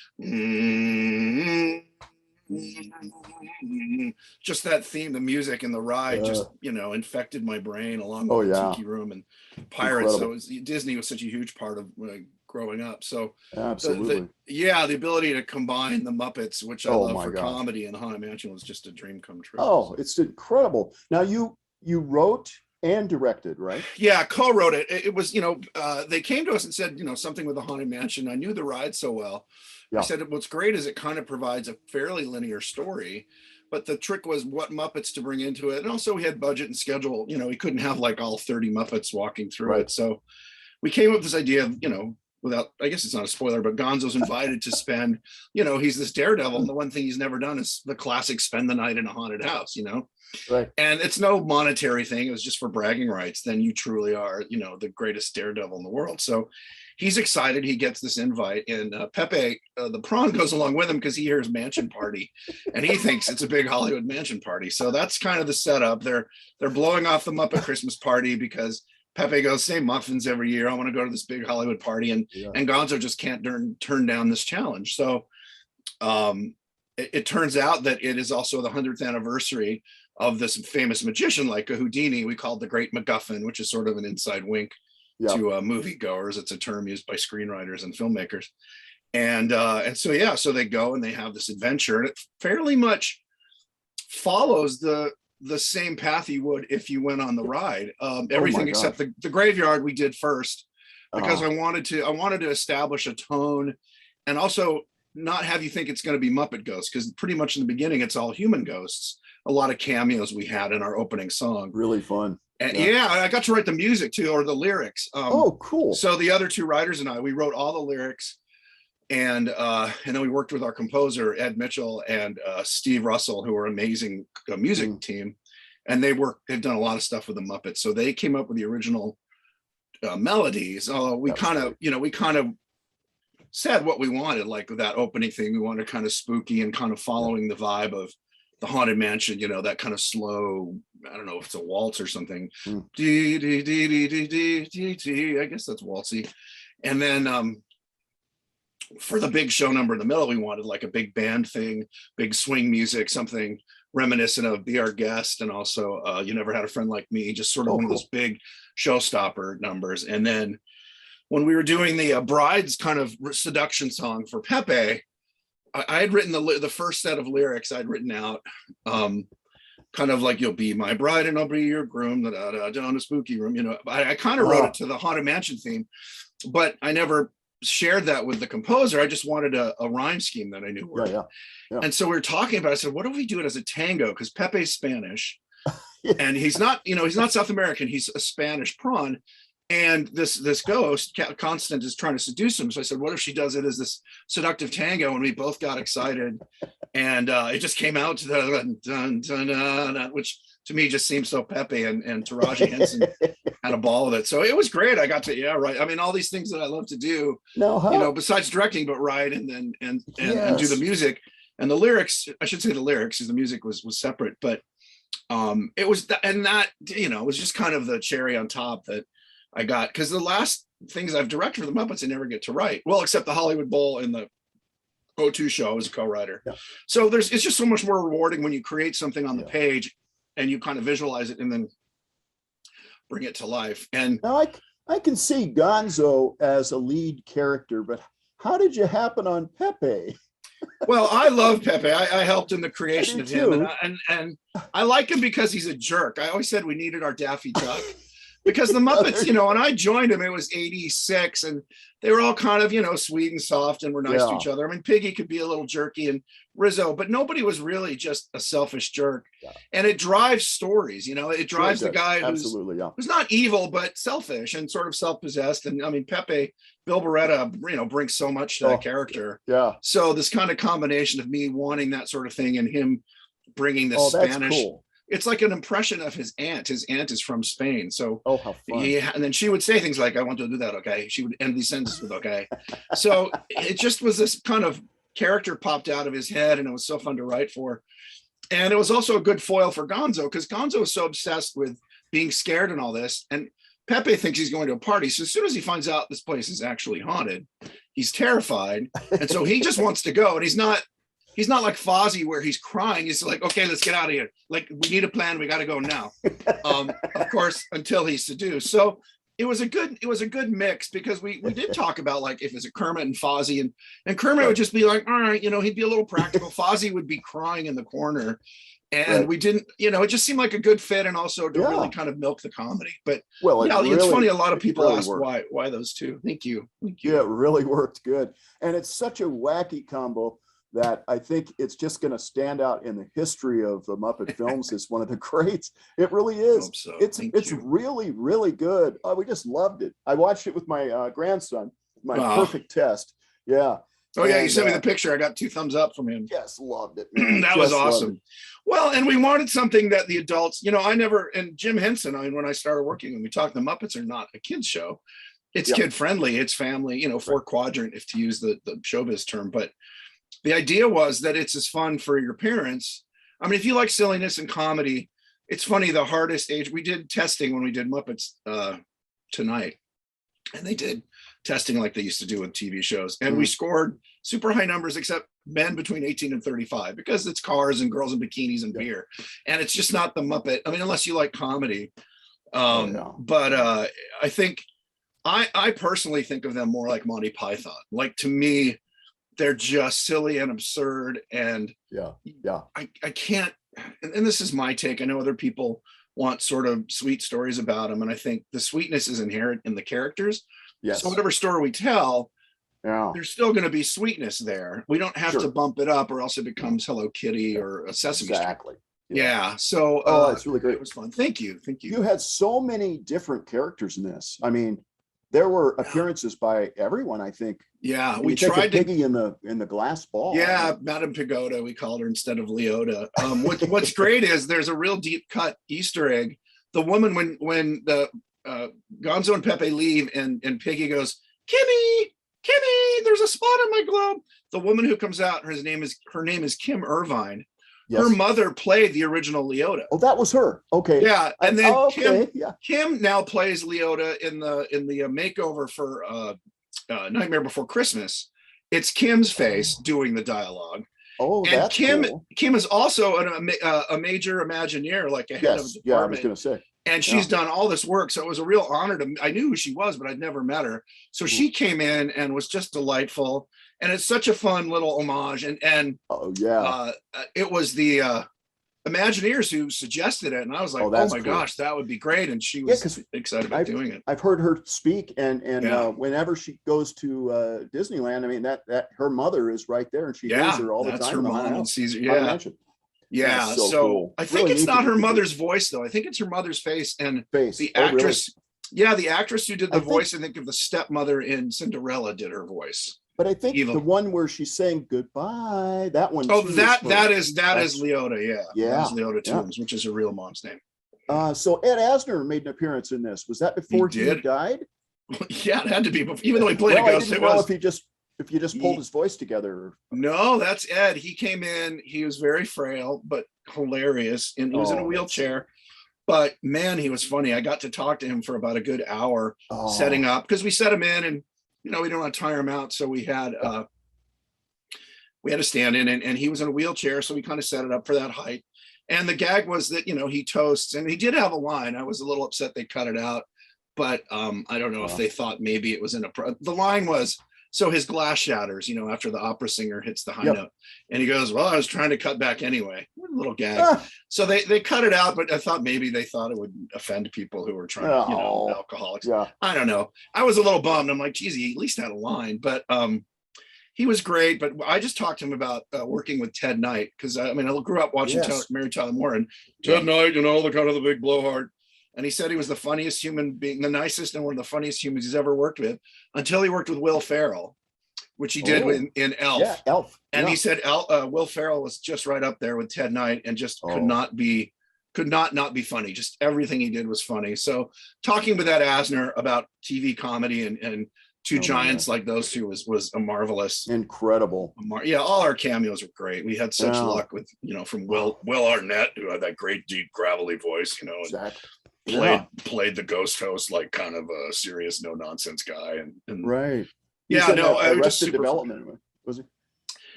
just that theme, the music and the ride just, infected my brain along with the Tiki Room and Pirates. Incredible. So Disney was such a huge part of growing up. So Absolutely. the ability to combine the Muppets, which I love for God. comedy, and Haunted Mansion was just a dream come true. Oh, it's incredible. Now you wrote and directed, right? Yeah, co-wrote it. It was, they came to us and said, something with the Haunted Mansion. I knew the ride so well. Yeah. I said, what's great is it kind of provides a fairly linear story, but the trick was what Muppets to bring into it. And also we had budget and schedule, we couldn't have like all 30 Muppets walking through it. So we came up with this idea of, without, I guess it's not a spoiler, but Gonzo's invited to spend, he's this daredevil, and the one thing he's never done is the classic spend the night in a haunted house, Right. And it's no monetary thing. It was just for bragging rights. Then you truly are, the greatest daredevil in the world. So he's excited. He gets this invite, and Pepe, the prawn, goes along with him because he hears mansion party, and he thinks it's a big Hollywood mansion party. So that's kind of the setup. They're blowing off the Muppet Christmas party because Pepe goes, same muffins every year. I want to go to this big Hollywood party, and Gonzo just can't turn down this challenge. So it turns out that it is also the 100th anniversary of this famous magician like a Houdini we called the Great Macguffin, which is sort of an inside wink to moviegoers. It's a term used by screenwriters and filmmakers. And so they go and they have this adventure, and it fairly much follows the same path you would if you went on the ride. Everything except the graveyard we did first, because I wanted to establish a tone, and also not have you think it's going to be Muppet ghosts, because pretty much in the beginning it's all human ghosts. A lot of cameos we had in our opening song. Really fun. And I got to write the music too, or the lyrics. Cool. So the other two writers and we wrote all the lyrics, and then we worked with our composer Ed Mitchell and Steve Russell, who are amazing music team, and they've done a lot of stuff with the Muppets. So they came up with the original melodies. We kind of said what we wanted, like that opening thing. We wanted kind of spooky and kind of following the vibe of the Haunted Mansion, that kind of slow, I don't know if it's a waltz or something. Dee, dee, dee, dee, dee, dee, dee, dee. I guess that's waltzy. And then for the big show number in the middle, we wanted like a big band thing, big swing music, something reminiscent of Be Our Guest, and also You Never Had a Friend Like Me, just sort of one of those big showstopper numbers. And then when we were doing the bride's kind of seduction song for Pepe, I had written the first set of lyrics I'd written out, kind of like, you'll be my bride and I'll be your groom, down a spooky room. I kind of wrote it to the Haunted Mansion theme, but I never shared that with the composer. I just wanted a rhyme scheme that I knew worked. Yeah. And so we were talking about it. I said, what if we do it as a tango? Because Pepe's Spanish, and he's not South American. He's a Spanish prawn. And this ghost, Constant, is trying to seduce him. So I said, what if she does it as this seductive tango? And we both got excited. And it just came out to the dun, dun, dun, which to me just seems so Pepe, and Taraji Henson had a ball with it. So it was great. I got to, I mean, all these things that I love to do, besides directing, but write and do the music and the lyrics. I should say the lyrics, because the music was separate. But it was, it was just kind of the cherry on top that I got, because the last things I've directed for the Muppets I never get to write. Well, except the Hollywood Bowl and the O2 show, I was a co-writer. Yeah. So it's just so much more rewarding when you create something on the page and you kind of visualize it and then bring it to life. And now I can see Gonzo as a lead character, but how did you happen on Pepe? Well, I love Pepe. I helped in the creation of him, and I like him because he's a jerk. I always said we needed our Daffy Duck. Because the Muppets, when I joined them, it was 86, and they were all kind of, sweet and soft and were nice to each other. I mean, Piggy could be a little jerky, and Rizzo, but nobody was really just a selfish jerk. Yeah. And it drives stories, it drives the guy who's not evil, but selfish and sort of self-possessed. And I mean, Pepe, Bill Beretta, brings so much to that character. Yeah. So this kind of combination of me wanting that sort of thing and him bringing this Spanish. Cool. It's like an impression of his aunt. His aunt is from Spain. So, how fun. And then she would say things like, I want to do that, okay? She would end these sentences with, okay. So it just was this kind of character popped out of his head, and it was so fun to write for. And it was also a good foil for Gonzo, because Gonzo is so obsessed with being scared and all this. And Pepe thinks he's going to a party. So as soon as he finds out this place is actually haunted, he's terrified. And so he just wants to go. And he's not like Fozzie where he's crying. He's like, okay, let's get out of here. Like, we need a plan. We got to go now. Of course, until he's seduced. So it was a good mix, because we did talk about, like, if it's a Kermit and Fozzie, and Kermit would just be like, all right, he'd be a little practical. Fozzie would be crying in the corner. And we didn't, it just seemed like a good fit, and also to really kind of milk the comedy. But it's funny. A lot of people ask why those two. Thank you. Yeah, it really worked good. And it's such a wacky combo that I think it's just going to stand out in the history of the Muppet films as one of the greats. It really is. So. It's really, really good. We just loved it. I watched it with my grandson, my perfect test. Yeah. Oh yeah, you sent me the picture. I got 2 thumbs up from him. Yes, loved it, man. That was awesome. Well, and we wanted something that the adults, and Jim Henson, when I started working, when we talked, the Muppets are not a kids show. It's kid friendly, it's family, 4-quadrant, if to use the showbiz term. But the idea was that it's as fun for your parents. I mean, if you like silliness and comedy, it's funny, the hardest age, we did testing when we did Muppets Tonight, and they did testing like they used to do with TV shows. And we scored super high numbers, except men between 18 and 35, because it's cars and girls in bikinis and beer. And it's just not the Muppet. I mean, unless you like comedy. But I think, I personally think of them more like Monty Python. Like, to me, they're just silly and absurd. And I can't, and this is my take. I know other people want sort of sweet stories about them. And I think the sweetness is inherent in the characters. Yes. So whatever story we tell, there's still going to be sweetness there. We don't have to bump it up, or else it becomes Hello Kitty or a Sesame Street. Yeah. So it's really great. It was fun. Thank you. You had so many different characters in this. I mean, there were appearances by everyone, I think. Yeah, we tried to Piggy in the glass ball. Yeah, right? Madame Pagoda, we called her instead of Leota. What's great is there's a real deep cut Easter egg. The woman, when the Gonzo and Pepe leave, and Piggy goes, Kimmy, there's a spot on my glove. The woman who comes out, her name is Kim Irvine. Yes. Her mother played the original Leota. Oh, that was her. Okay. Yeah, and then Kim now plays Leota in the makeover for Nightmare Before Christmas. It's Kim's face doing the dialogue. Oh, and that's Kim. Cool. Kim is also a major Imagineer, like a head of the department. Yeah, I was going to say. And she's done all this work, so it was a real honor to me. I knew who she was, but I'd never met her. So she came in and was just delightful. And it's such a fun little homage. And it was the Imagineers who suggested it, and I was like, oh my gosh, that would be great. And she was excited about doing it. I've heard her speak, and whenever she goes to Disneyland, I mean that her mother is right there, and she hears her all the time. That's her mom and sees her. Yeah. So cool. I think it's not her mother's voice, though. I think it's her mother's face, and the actress. Really? Yeah, the actress who did the voice, I think, of the stepmother in Cinderella did her voice. But I think the one where she's saying goodbye, that one. Oh, that is Leota. Yeah. That is Leota Toombs, which is her real mom's name. So Ed Asner made an appearance in this. Was that before he died? Yeah, it had to be. Even though he played a ghost, I didn't know if you just pulled his voice together. No, that's Ed. He came in. He was very frail but hilarious, and he was in a wheelchair. But man, he was funny. I got to talk to him for about a good hour, setting up, because we set him in, and we don't want to tire him out, so we had a stand in, and he was in a wheelchair, so we kind of set it up for that height. And the gag was that he toasts, and he did have a line. I was a little upset they cut it out, but I don't know if they thought maybe it was the line was, so his glass shatters, after the opera singer hits the high note. And he goes, well, I was trying to cut back anyway. What a little gag. So they cut it out, but I thought maybe they thought it would offend people who were trying, alcoholics. Yeah. I don't know. I was a little bummed. I'm like, geez, he at least had a line. But he was great. But I just talked to him about working with Ted Knight, because I grew up watching Mary Tyler Moore, and Ted Knight, the kind of the big blowhard. And he said he was the funniest human being, the nicest, and one of the funniest humans he's ever worked with, until he worked with Will Ferrell, which he did in Elf. Yeah, Elf. And he said Will Ferrell was just right up there with Ted Knight, and just could not be funny. Just everything he did was funny. So talking with Ed Asner about TV comedy and two giants like those two was a marvelous, incredible. All our cameos were great. We had such luck with from Will Arnett, who had that great deep gravelly voice, Exactly. Played the ghost host, like kind of a serious, no nonsense guy, and right. Yeah, no, Arrested Development, was he?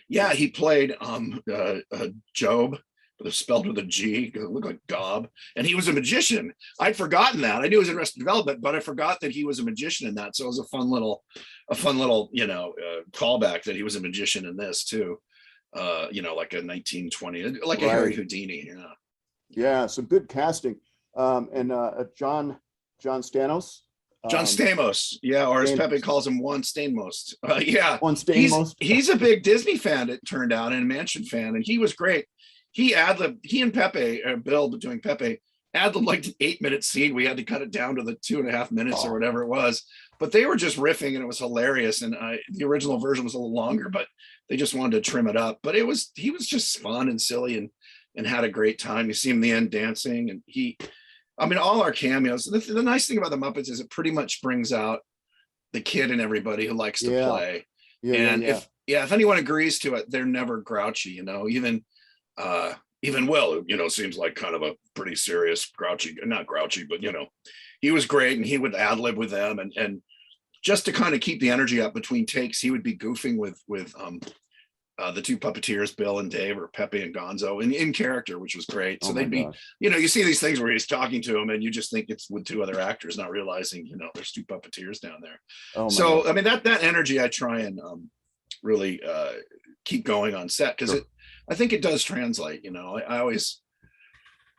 Yeah, he played Job, but spelled with a G. It looked like Gob, and he was a magician. I'd forgotten that. I knew he was in Arrested Development, but I forgot that he was a magician in that. So it was a fun little callback that he was a magician in this too. Like a 1920, like a Harry Houdini. Yeah, some good casting. And John Stamos. John Stamos, or as Pepe calls him, Juan Stamos. Juan Stamos. He's a big Disney fan, it turned out, and Mansion fan, and he was great. He and Pepe, Bill doing Pepe, had like an 8-minute scene. We had to cut it down to the 2.5 minutes or whatever it was. But they were just riffing, and it was hilarious. And the original version was a little longer, but they just wanted to trim it up. But he was just fun and silly and had a great time. You see him in the end dancing, and all our cameos. The nice thing about the Muppets is it pretty much brings out the kid in everybody who likes to play. If anyone agrees to it, they're never grouchy. Even Will, seems like kind of a pretty serious not grouchy, but he was great, and he would ad lib with them, and just to kind of keep the energy up between takes, he would be goofing with the two puppeteers, Bill and Dave, or Pepe and Gonzo, in character, which was great. So they'd be, you see these things where he's talking to them, and you just think it's with two other actors, not realizing, there's two puppeteers down there. That energy I try and really keep going on set, because I think it does translate.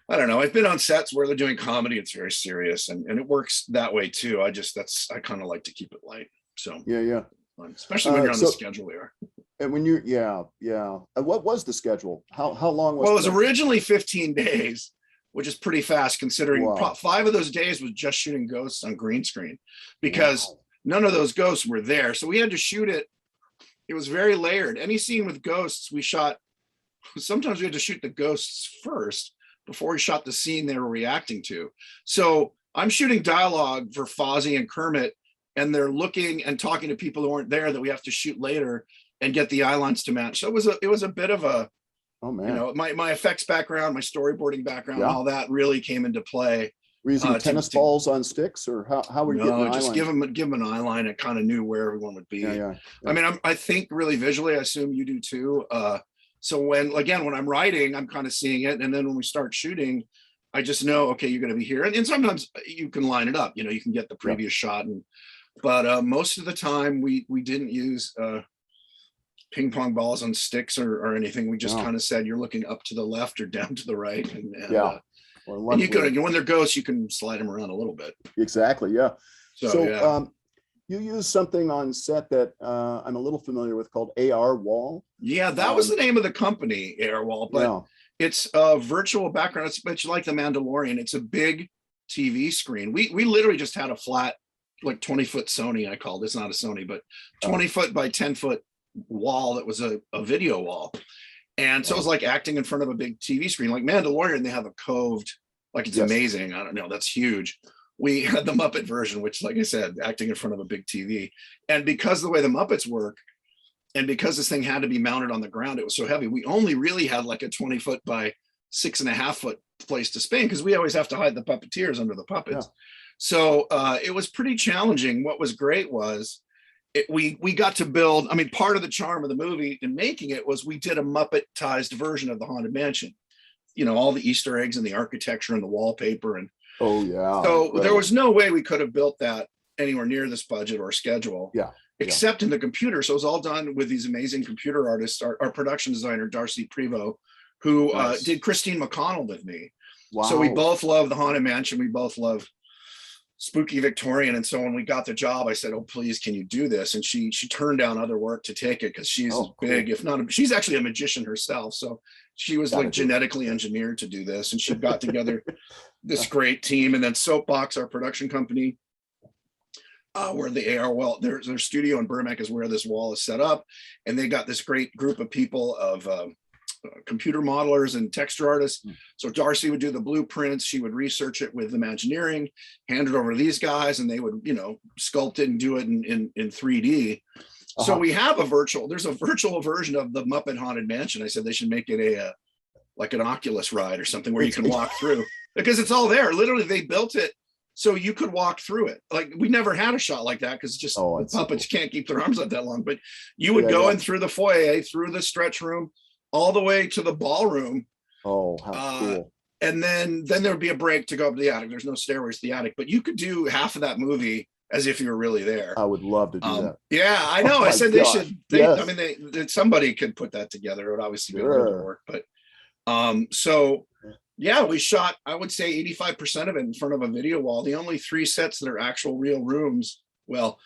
I don't know. I've been on sets where they're doing comedy. It's very serious, and it works that way too. I kind of like to keep it light. So especially when you're on the schedule here. And when you, what was the schedule? How long was? Well, it was originally 15 days, which is pretty fast considering 5 of those days was just shooting ghosts on green screen, because none of those ghosts were there. So we had to shoot it. It was very layered. Any scene with ghosts, we shot. Sometimes we had to shoot the ghosts first before we shot the scene they were reacting to. So I'm shooting dialogue for Fozzie and Kermit, and they're looking and talking to people who aren't there that we have to shoot later and get the eye lines to match. So it was a bit of a, my effects background, my storyboarding background, all that really came into play. Were you using tennis balls on sticks, or how were you getting an just give them an eye line. It kind of knew where everyone would be. I think really visually, I assume you do too. So when I'm writing, I'm kind of seeing it. And then when we start shooting, I just know, okay, you're going to be here. And sometimes you can line it up, you can get the previous shot. But most of the time we didn't use ping pong balls on sticks or anything. We just kind of said, you're looking up to the left or down to the right. And you can, when they're ghosts, you can slide them around a little bit. Exactly. Yeah. So you use something on set that I'm a little familiar with called AR Wall. Yeah, that was the name of the company, AR Wall, but it's a virtual background. It's like The Mandalorian. It's a big TV screen. We literally just had a flat, like 20-foot Sony, I called it. It's not a Sony, but 20-foot by 10-foot wall that was a video wall. And so it was like acting in front of a big TV screen. Like Mandalorian, they have a coved, like it's amazing. I don't know, that's huge. We had the Muppet version, which, like I said, acting in front of a big TV. And because the way the Muppets work, and because this thing had to be mounted on the ground, it was so heavy, we only really had like a 20-foot by 6.5-foot place to spin, because we always have to hide the puppeteers under the puppets. So it was pretty challenging. What was great was we got to build, part of the charm of the movie in making it was we did a Muppetized version of the Haunted Mansion. All the Easter eggs and the architecture and the wallpaper. And so there was no way we could have built that anywhere near this budget or schedule. Except in the computer. So it was all done with these amazing computer artists. Our production designer, Darcy Prevost, who did Christine McConnell with me. So we both love the Haunted Mansion. We both love spooky Victorian. And so when we got the job, I said, oh, please, can you do this? And she turned down other work to take it, because she's big, if not, she's actually a magician herself. So she was genetically engineered to do this. And she got together this great team. And then Soapbox, our production company, where the AR wall, their studio in Burbank is where this wall is set up. And they got this great group of people of computer modelers and texture artists. So Darcy would do the blueprints. She would research it with Imagineering, hand it over to these guys, and they would, sculpt it and do it in 3D. So we have there's a virtual version of the Muppet Haunted Mansion. I said they should make it like an Oculus ride or something where you can walk through, because it's all there. Literally, they built it so you could walk through it. Like, we never had a shot like that, because just puppets can't keep their arms up that long. But you would go in through the foyer, through the stretch room, all the way to the ballroom. Oh, how cool. And then there would be a break to go up to the attic. There's no stairways to the attic, but you could do half of that movie as if you were really there. I would love to do that. Yeah, I know. I said they should. Somebody could put that together. It would obviously be a little bit of work, but we shot, I would say 85% of it in front of a video wall. The only 3 sets that are actual real rooms, well,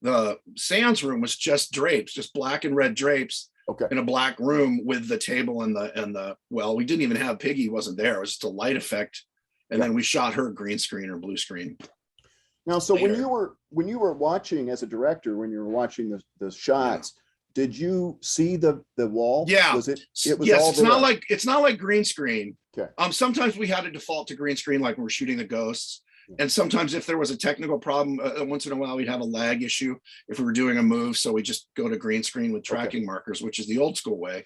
the seance room was just drapes, just black and red drapes in a black room with the table and the we didn't even have Piggy, wasn't there. It was just a light effect and then we shot her green screen or blue screen. Now, so later. when you were watching as a director, when you were watching the shots, did you see the wall? Yeah. Was it was yes, all it's not like green screen. Okay. Sometimes we had to default to green screen, like when we're shooting the ghosts. And sometimes if there was a technical problem, once in a while we'd have a lag issue if we were doing a move. So we just go to green screen with tracking markers, which is the old school way.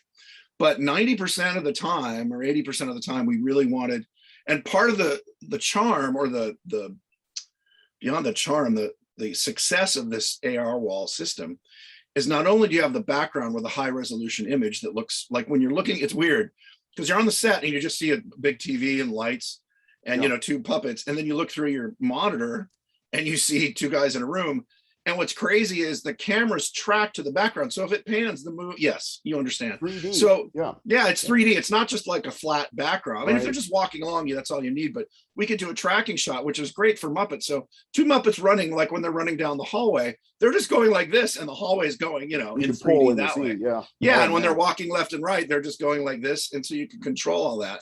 But 90% of the time or 80% of the time we really wanted, and part of the charm or the beyond the charm, the success of this AR wall system is not only do you have the background with a high resolution image that looks like when you're looking, it's weird because you're on the set and you just see a big TV and lights and, you know, two puppets. And then you look through your monitor and you see two guys in a room. And what's crazy is the camera's tracked to the background. So if it pans the movie, yes, you understand. 3D. So yeah, it's 3D. It's not just like a flat background. I mean, if they're just walking along you, that's all you need. But we could do a tracking shot, which is great for Muppets. So two Muppets running, like when they're running down the hallway, they're just going like this, and the hallway is going, you know, in 3D that way. Yeah, and when they're walking left and right, they're just going like this, and so you can control all that.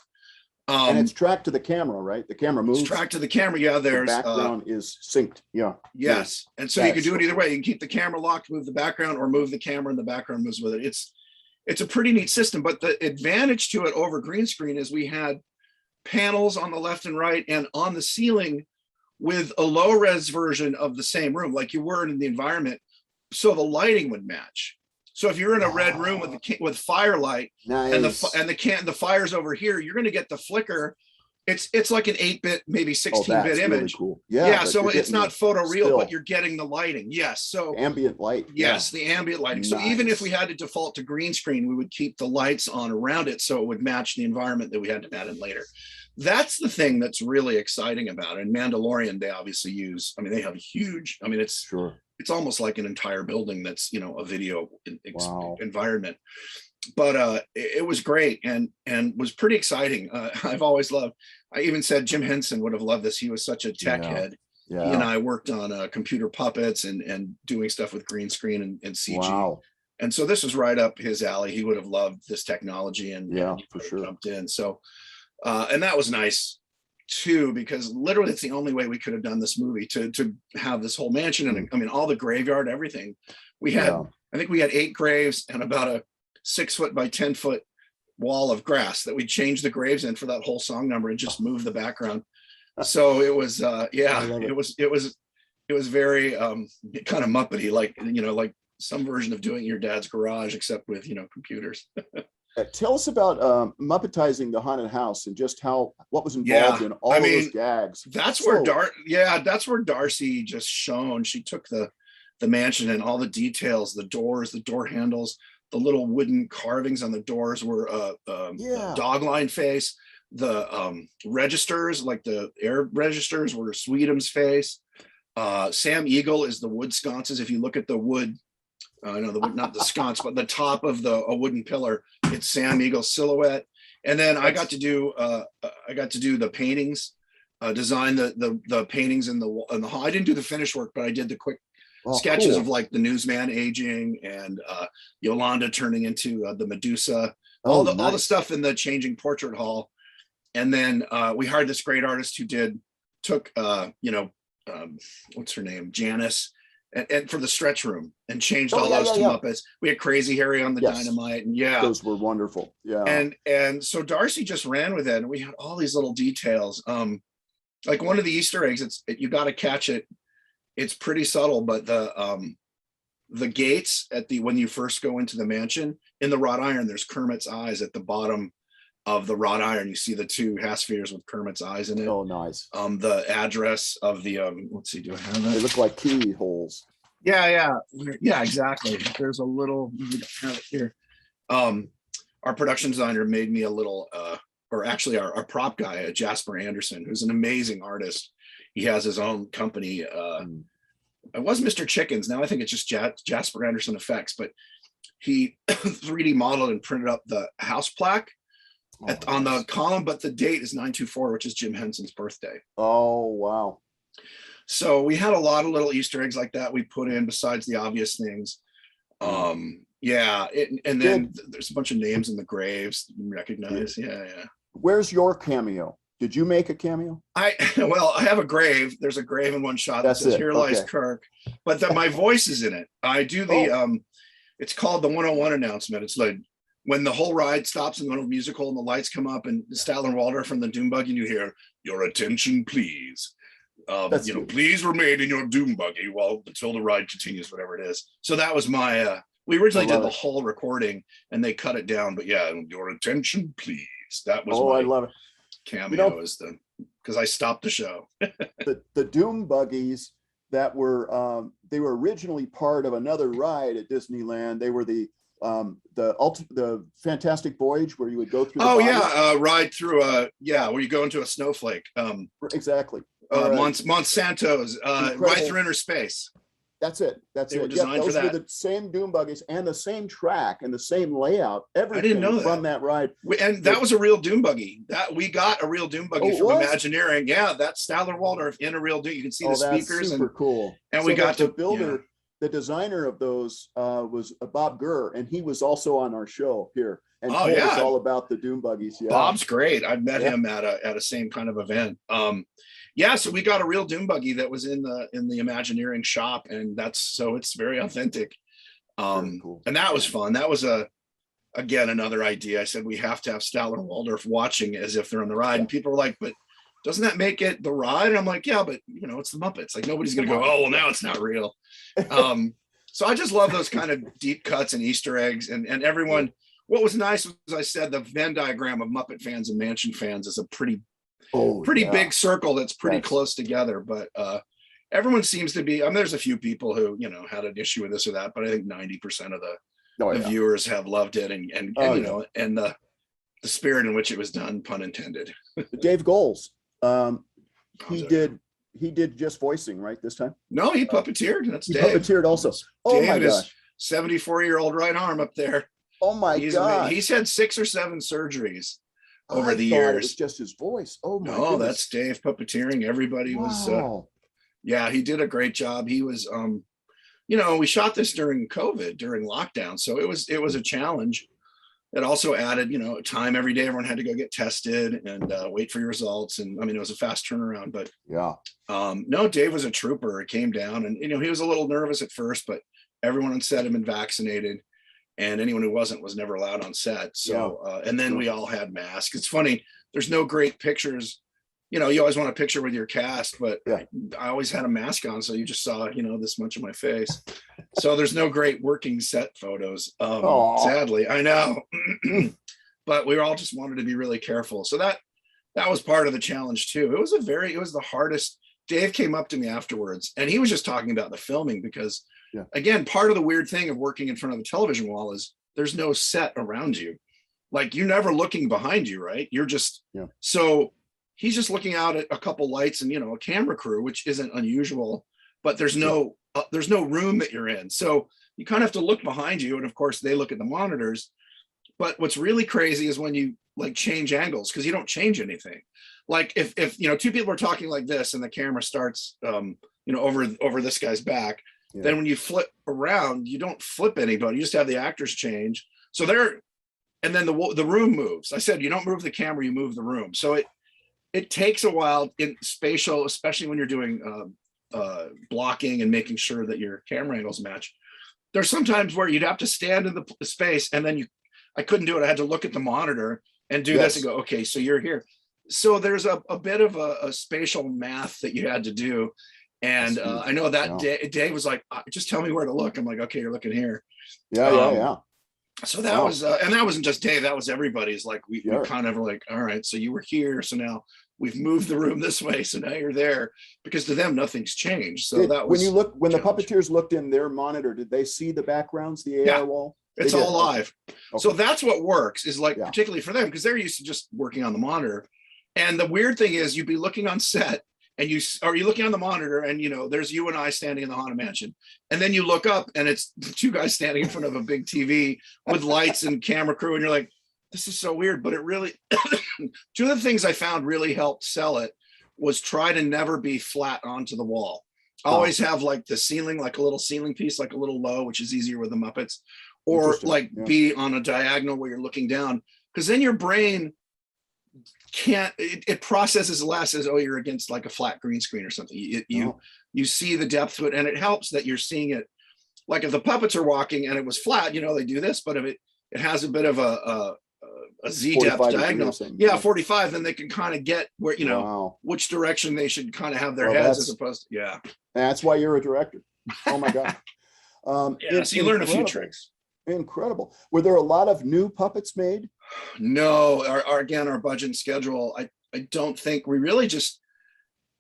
And it's tracked to the camera, right? The camera moves. It's tracked to the camera. Yeah, there's the background is synced. Yeah. Yes, and so you can do it either way. You can keep the camera locked, move the background, or move the camera and the background moves with it. It's a pretty neat system. But the advantage to it over green screen is we had panels on the left and right, and on the ceiling with a low res version of the same room, like you were in the environment, so the lighting would match. So if you're in a red room with firelight and the fire's over here, you're going to get the flicker. It's like an 8-bit, maybe 16-bit image. Really cool. Yeah. So it's not photoreal, but you're getting the lighting. Yes. So ambient light. Yes, the ambient lighting. So even if we had to default to green screen, we would keep the lights on around it so it would match the environment that we had to add in later. That's the thing that's really exciting about it. And Mandalorian, they obviously use. I mean, they have huge. I mean, it's almost like an entire building that's, you know, a video environment. But it was great and was pretty exciting. I've always loved. I even said Jim Henson would have loved this. He was such a tech head. Yeah. He and I worked on computer puppets and doing stuff with green screen and CG. Wow. And so this was right up his alley. He would have loved this technology and for sure jumped in. So and that was nice too, because literally it's the only way we could have done this movie to have this whole mansion. And I mean, all the graveyard, everything we had, I think we had 8 graves and about a 6-foot by 10-foot wall of grass that we changed the graves in for that whole song number and just moved the background. So it was, it was very kind of Muppety, like, you know, like some version of doing your dad's garage, except with, you know, computers. Tell us about Muppetizing the haunted house and just what was involved in all those gags. That's where that's where Darcy just shone. She took the mansion and all the details, the doors, the door handles, the little wooden carvings on the doors were dog line face. The registers, like the air registers, were Sweetham's face. Sam Eagle is the wood sconces. If you look at the wood, not the sconce, but the top of a wooden pillar, it's Sam Eagle's silhouette. And then I got to do the paintings, design the paintings in the hall. I didn't do the finished work, but I did the quick sketches of like the newsman aging and Yolanda turning into the Medusa, all the stuff in the changing portrait hall. And then we hired this great artist who took what's her name, Janice, and for the stretch room and changed all those to Muppets. We had Crazy Harry on the Dynamite, and those were wonderful. And so Darcy just ran with it, and we had all these little details. Like one of the Easter eggs, you got to catch it. It's pretty subtle, but the gates when you first go into the mansion in the wrought iron, there's Kermit's eyes at the bottom of the wrought iron. You see the 2 hemispheres with Kermit's eyes in it. Oh, nice. The address of the let's see, do I have that? They look like key holes. Yeah, exactly. There's a little, we have it here. Our production designer made me a little, or actually our prop guy, Jasper Anderson, who's an amazing artist. He has his own company. It was Mr. Chickens. Now I think it's just Jasper Anderson Effects, but he 3D modeled and printed up the house plaque on the column, but the date is 9/24, which is Jim Henson's birthday. Oh, wow. So we had a lot of little Easter eggs like that we put in besides the obvious things. And then there's a bunch of names in the graves you recognize. Yeah. Where's your cameo? Did you make a cameo? I have a grave. There's a grave in one shot that says "Here lies Kirk," but my voice is in it. I do the it's called the 101 announcement. It's like when the whole ride stops in the middle of the musical and the lights come up and Statler and Waldorf from the Doom Buggy, and you hear "Your attention, please." Please remain in your Doom Buggy until the ride continues, whatever it is. So that was my. We originally did the whole recording and they cut it down, but yeah, "Your attention, please." That was I love it. Cameo is because I stopped the show. the Doom Buggies that were they were originally part of another ride at Disneyland. They were the Fantastic Voyage where you would go through. Ride through where you go into a snowflake. Exactly. Monsanto's right through inner space. That's it. They were designed for that. Those were the same Doom Buggies and the same track and the same layout. Everything I didn't know from that ride. That was a real Doom Buggy. That we got a real Doom Buggy from Imagineering. Yeah, that's Statler Waldorf in a real Doom. You can see the speakers. Super cool. And we got the builder. The designer of those was Bob Gurr, and he was also on our show here. And told us all about the Doom Buggies. Yeah. Bob's great. I met him at a same kind of event. So we got a real Doom Buggy that was in the Imagineering shop, and it's very authentic. Cool. And that was fun. That was again another idea. I said we have to have Statler and Waldorf watching as if they're on the ride, and people were like, "But doesn't that make it the ride?" And I'm like, "Yeah, but it's the Muppets. Like nobody's gonna go, oh well, now it's not real." So I just love those kind of deep cuts and Easter eggs, and everyone. What was nice was, I said, the Venn diagram of Muppet fans and Mansion fans is a pretty big circle that's pretty close together. But everyone seems to be. I mean, there's a few people who had an issue with this or that, but I think 90% of the viewers have loved it, and the spirit in which it was done, pun intended. Dave Goles, he did just voicing right this time. No, he puppeteered. That's Dave. Puppeteered also. Oh my gosh, 74-year-old right arm up there. Oh my God! He's had 6 or 7 surgeries over the years. It was just his voice. Oh my! No, that's Dave puppeteering. Everybody was. He did a great job. He was. We shot this during COVID, during lockdown, so it was a challenge. It also added, time every day. Everyone had to go get tested and wait for your results. And I mean, it was a fast turnaround. But no, Dave was a trooper. It came down, and he was a little nervous at first, but everyone on set had been vaccinated. And anyone who wasn't was never allowed on set. So, and then we all had masks. It's funny. There's no great pictures. You always want a picture with your cast, but I always had a mask on. So you just saw, this much of my face. So there's no great working set photos. Sadly, I know, but we all just wanted to be really careful. So that was part of the challenge too. It was the hardest. Dave came up to me afterwards and he was just talking about the filming because again, part of the weird thing of working in front of a television wall is there's no set around you. Like you're never looking behind you, right? You're just, so he's just looking out at a couple lights and, a camera crew, which isn't unusual, but there's no room that you're in. So you kind of have to look behind you. And of course they look at the monitors, but what's really crazy is when you like change angles, because you don't change anything. Like if 2 people are talking like this and the camera starts, over this guy's back, then when you flip around, you don't flip anybody. You just have the actors change. So and then the room moves. I said, you don't move the camera, you move the room. So it takes a while in spatial, especially when you're doing blocking and making sure that your camera angles match. There's sometimes where you'd have to stand in the space and then I couldn't do it. I had to look at the monitor and do this and go, okay, so you're here. So there's a bit of a spatial math that you had to do. And I know that Dave was like, just tell me where to look. I'm like, okay, you're looking here. So that was, and that wasn't just Dave, that was everybody's like, we kind of were like, all right, so you were here. So now we've moved the room this way. So now you're there, because to them, nothing's changed. So that was, when the puppeteers looked in their monitor, did they see the backgrounds, the AR wall? It's all live. Okay. So that's what works is like, particularly for them, because they're used to just working on the monitor. And the weird thing is you'd be looking on set and you're looking on the monitor and, there's you and I standing in the Haunted Mansion. And then you look up and it's the 2 guys standing in front of a big TV with lights and camera crew. And you're like, this is so weird. But it really, 2 of the things I found really helped sell it was try to never be flat onto the wall. Always have like the ceiling, like a little ceiling piece, like a little low, which is easier with the Muppets, or like be on a diagonal where you're looking down. Because then your brain it processes less as, oh, you're against like a flat green screen or something. You see the depth to it, and it helps that you're seeing it. Like if the puppets are walking and it was flat, they do this, but if it has a bit of a Z depth diagonal, 45, then they can kind of get where which direction they should kind of have their heads as opposed to That's why you're a director. Oh my god. So you learn a few tricks. Incredible. Were there a lot of new puppets made? No, our budget and schedule, I don't think we really just,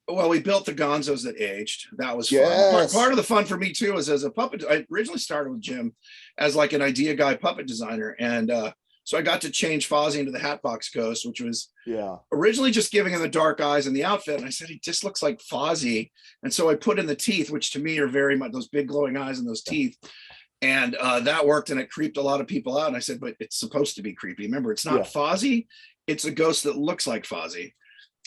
we built the gonzos that aged. That was fun. Part of the fun for me too is as a puppet. I originally started with Jim as like an idea guy puppet designer. And so I got to change Fozzie into the Hatbox Ghost, which was originally just giving him the dark eyes and the outfit. And I said, he just looks like Fozzie. And so I put in the teeth, which to me are very much those big glowing eyes and those teeth. And that worked, and it creeped a lot of people out. And I said, but it's supposed to be creepy. Remember, it's not Fozzie. It's a ghost that looks like Fozzie.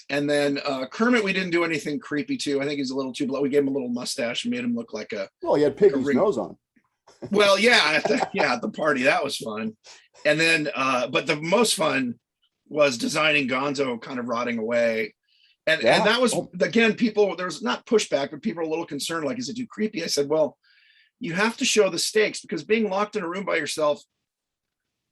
And then Kermit, we didn't do anything creepy to. I think he's a little too blood. We gave him a little mustache and made him look like he had Piggy's nose on. Well, at the party. That was fun. And then, but the most fun was designing Gonzo kind of rotting away. And that was, again, there was not pushback, but people were a little concerned, like, is it too creepy? I said, well, you have to show the stakes, because being locked in a room by yourself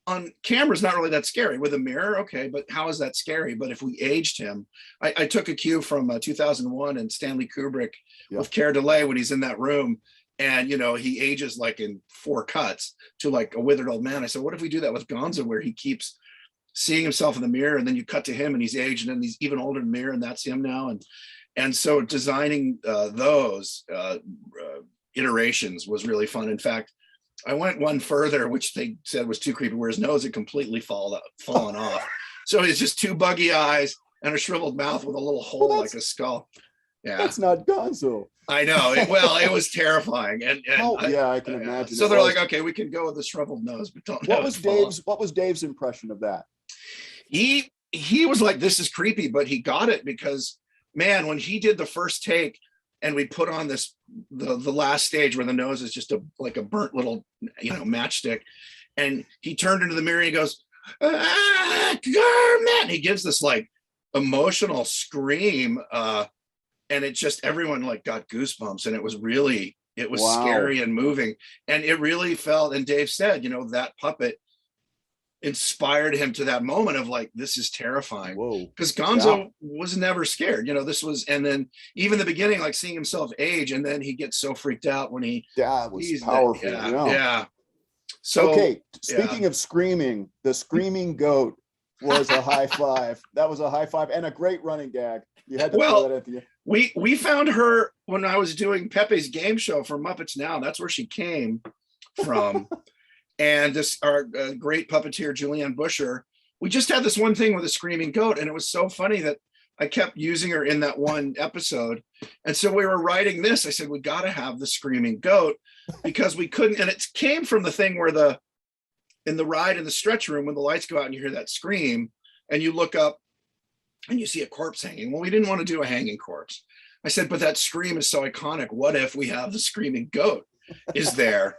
on camera is not really that scary. With a mirror, okay, but how is that scary? But if we aged him, I took a cue from 2001 and Stanley Kubrick with Care Delay when he's in that room, and he ages like in 4 cuts to like a withered old man. I said, what if we do that with Gonzo, where he keeps seeing himself in the mirror, and then you cut to him and he's aged, and then he's even older in the mirror, and that's him now. And so designing those iterations was really fun. In fact, I went one further, which they said was too creepy, where his nose had completely fallen off. So it's just 2 buggy eyes and a shriveled mouth with a little hole like a skull. Yeah, that's not Gonzo. I know. It was terrifying. And I can imagine. So they're like, okay, we can go with the shriveled nose, but don't. What was Dave's impression of that? He was like, this is creepy, but he got it because, man, when he did the first take, and we put on the last stage where the nose is just like a burnt little, matchstick. And he turned into the mirror and he goes, Kermit! He gives this like emotional scream. And it just, everyone like got goosebumps, and it was scary and moving. And it really felt, and Dave said, that puppet inspired him to that moment of like, this is terrifying. Because Gonzo was never scared. This was, and then even the beginning, like seeing himself age, and then he gets so freaked out when he's powerful. So okay, speaking of screaming, the screaming goat was a high five. That was a high five and a great running gag. You had to throw that at the end. We found her when I was doing Pepe's game show for Muppets Now. That's where she came from. And our great puppeteer, Julianne Busher, we just had this one thing with a screaming goat. And it was so funny that I kept using her in that one episode. And so we were writing this. I said, we got to have the screaming goat, because we couldn't. And it came from the thing where in the ride in the stretch room, when the lights go out and you hear that scream and you look up and you see a corpse hanging. Well, we didn't want to do a hanging corpse. I said, but that scream is so iconic. What if we have the screaming goat is there?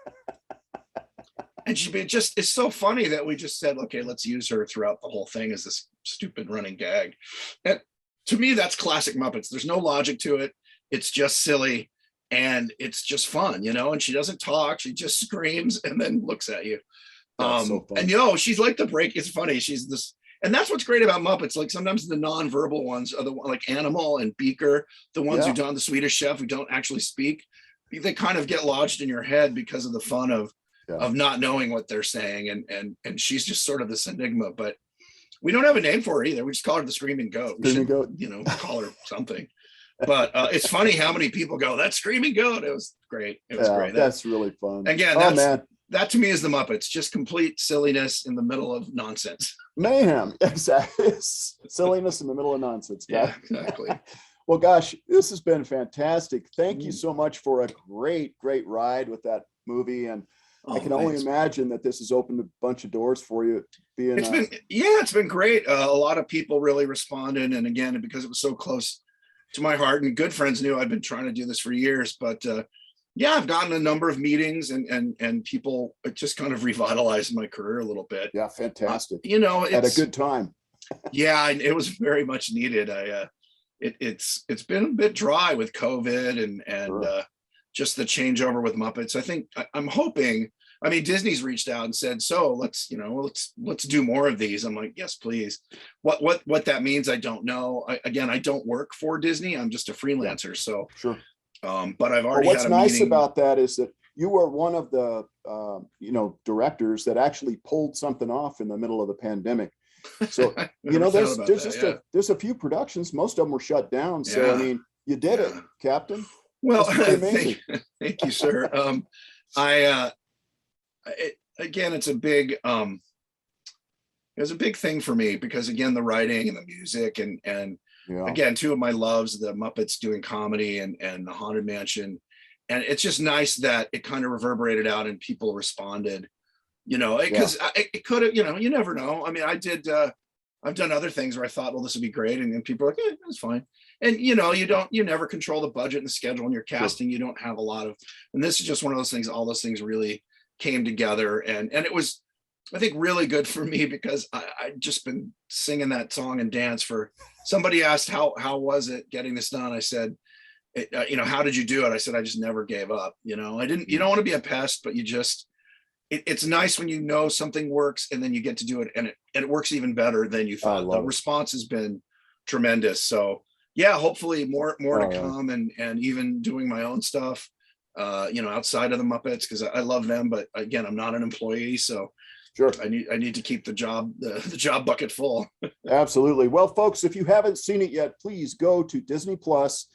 And it's so funny that we just said, okay, let's use her throughout the whole thing as this stupid running gag. And to me, that's classic Muppets. There's no logic to it. It's just silly, and it's just fun, and she doesn't talk. She just screams and then looks at you. So and she's like the break. It's funny. She's this, and that's what's great about Muppets. Like sometimes the non-verbal ones are the like Animal and Beaker, the ones who don't, the Swedish Chef, who don't actually speak. They kind of get lodged in your head because of the fun of not knowing what they're saying, and she's just sort of this enigma. But we don't have a name for her either. We just call her the Screaming Goat. We should, call her something. But it's funny how many people go, "That Screaming Goat." It was great. It was great. That's really fun. Again, that to me is the Muppets, just complete silliness in the middle of nonsense. Mayhem, exactly. Silliness in the middle of nonsense. Yeah, exactly. Well, gosh, this has been fantastic. Thank you so much for a great ride with that movie, and I can only imagine that this has opened a bunch of doors for you. It's been great. A lot of people really responded, and again, because it was so close to my heart, and good friends knew I'd been trying to do this for years. But I've gotten a number of meetings, and people, it just kind of revitalized my career a little bit. Yeah, fantastic. It's at a good time. Yeah, and it was very much needed. It's been a bit dry with COVID and Sure. just the changeover with Muppets. I think I'm hoping. I mean, Disney's reached out and said, so let's do more of these. I'm like, yes, please. What that means, I don't know. I don't work for Disney. I'm just a freelancer. So, Sure. but I've But already what's had a nice meeting. about that is that you were one of the directors that actually pulled something off in the middle of the pandemic. So Never thought about there's that, just yeah. there's a few productions. Most of them were shut down. So Yeah. I mean, you did it, Yeah. Captain. Well, That's pretty amazing. thank you, sir. It's a big thing for me because again, the writing and the music and Yeah. again, two of my loves, the Muppets doing comedy and the Haunted Mansion. And it's just nice that it kind of reverberated out and people responded, because it could have, you never know. I mean, I've done other things where I thought, well, this would be great. And people are like, yeah, that's fine. And, you never control the budget and the schedule and your casting. You don't have a lot of, and this is just one of those things, all those things really came together. And it was, I think, really good for me because I'd just been singing that song and dance for, somebody asked, how was it getting this done? I said, how did you do it? I said, I just never gave up. You don't want to be a pest, but it's nice when something works and then you get to do it and it works even better than you thought. The response has been tremendous. So yeah, hopefully more to come and even doing my own stuff, outside of the Muppets, because I love them, but again, I'm not an employee. So Sure. I need to keep the job bucket full. Absolutely. Well, folks, if you haven't seen it yet, please go to Disney Plus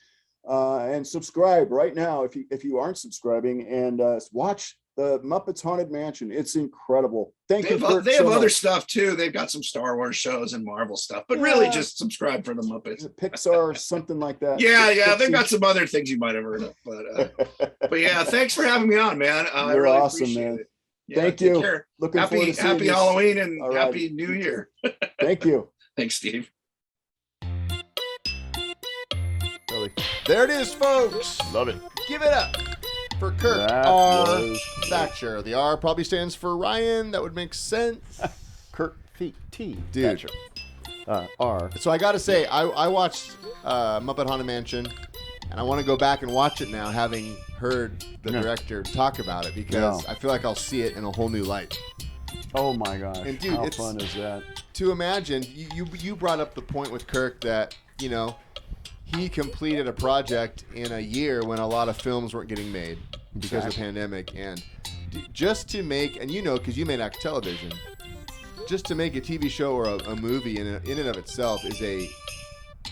and subscribe right now if you aren't subscribing, and watch the Muppets Haunted Mansion. It's incredible. Thank you. They have other stuff too. They've got some Star Wars shows and Marvel stuff, but really just subscribe for the Muppets. Pixar, something like that. Yeah. They've got some other things you might have heard of, but yeah, thanks for having me on, man. I You're really awesome, appreciate man. it. Yeah, Thank take you. care. Looking forward to seeing Happy you. Halloween and All right. Happy New Year. Thank you. Thanks, Steve. Really. There it is, folks. Love it. Give it up for Kirk That R. was Thatcher. The R probably stands for Ryan. That would make sense. Kirk T. Dude. Thatcher. R. So I got to say, I watched Muppet Haunted Mansion, and I want to go back and watch it now, having heard the director talk about it, because I feel like I'll see it in a whole new light. Oh my gosh. And dude, how fun is that? To imagine, you brought up the point with Kirk that, he completed a project in a year when a lot of films weren't getting made because of the pandemic. And just to make, and because you made Act Television, just to make a TV show or a movie in and of itself is a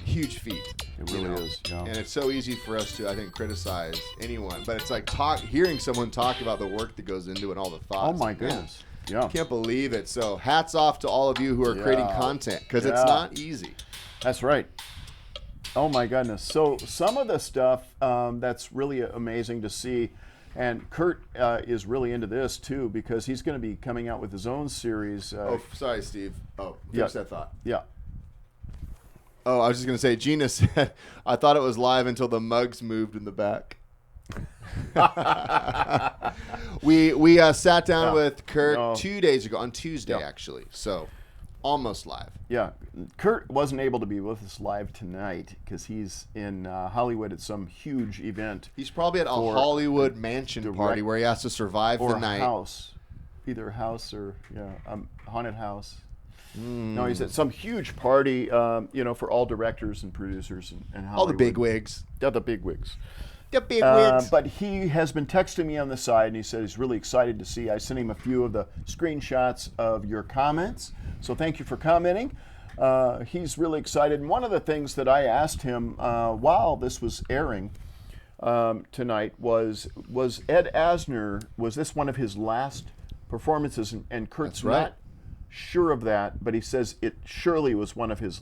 huge feat. It really is. Yeah. And it's so easy for us to, I think, criticize anyone. But it's like hearing someone talk about the work that goes into it and all the thoughts. Oh my goodness. Yeah. I can't believe it. So hats off to all of you who are creating content, because it's not easy. That's right. Oh my goodness. So some of the stuff that's really amazing to see, and Kurt is really into this too, because he's going to be coming out with his own series. Sorry, Steve. Finish that thought. Yeah. Oh, I was just going to say, Gina said, I thought it was live until the mugs moved in the back. we sat down with Kurt 2 days ago, on Tuesday actually, so almost live. Yeah, Kurt wasn't able to be with us live tonight because he's in Hollywood at some huge event. He's probably at a Hollywood mansion party where he has to survive the night. Either house or haunted house. No, he's at some huge party, for all directors and producers and Hollywood. All the bigwigs. Yeah, the bigwigs. The bigwigs. But he has been texting me on the side, and he said he's really excited to see. I sent him a few of the screenshots of your comments, so thank you for commenting. He's really excited. And one of the things that I asked him while this was airing tonight was Ed Asner, was this one of his last performances? And Kurt's not sure of that, but he says it surely was one of his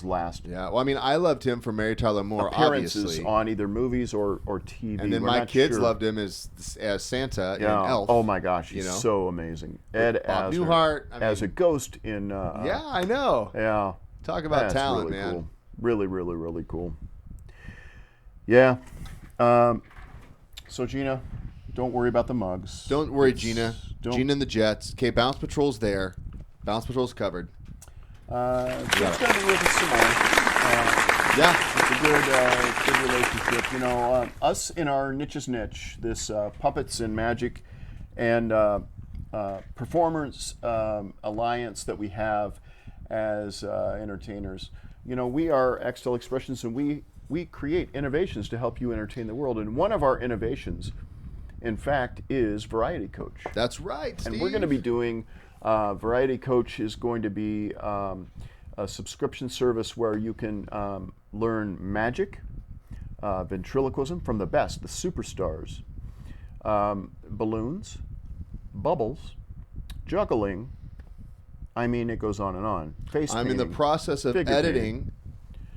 last. Yeah, well, I mean, I loved him for Mary Tyler Moore, appearances obviously, on either movies or TV. And then my kids loved him as Santa in Elf. Oh my gosh, he's so amazing. Ed Bob Asner, Newhart, as a ghost in. Yeah, I know. Yeah, talk about talent, really man. Cool. Really, really, really cool. Yeah. So Gina, don't worry about the mugs. Don't worry, Gina. Gina and the Jets. Okay, Bounce Patrol's there. Bounce Patrol's covered. Jim's going to be with us some more. It's a good relationship. You know, us in our niche's niche, this puppets and magic and performers alliance that we have as entertainers. You know, we are Axtell Expressions, and we create innovations to help you entertain the world. And one of our innovations, in fact, is Variety Coach. That's right, Steve. And we're going to be doing, Variety Coach is going to be a subscription service where you can learn magic, ventriloquism from the best, the superstars, balloons, bubbles, juggling. I mean, it goes on and on. Face I'm in the process of editing,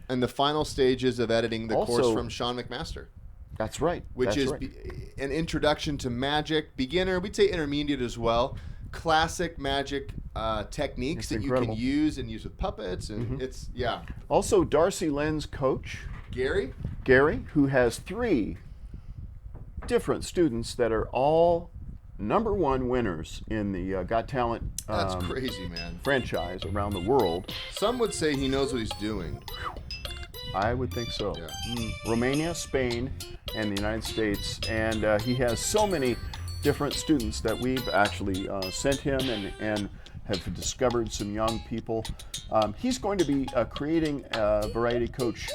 and the final stages of editing the course from Sean McMaster. That's right. Which is an introduction to magic, beginner, we'd say intermediate as well. Classic magic techniques that you can use with puppets, and it's Also, Darcy Lynn's coach, Gary, who has 3 different students that are all #1 winners in the Got Talent that's crazy, man, franchise around the world. Some would say he knows what he's doing. I would think so. Yeah. Romania, Spain, and the United States, and he has so many different students that we've actually sent him and have discovered some young people. He's going to be creating a Variety Coach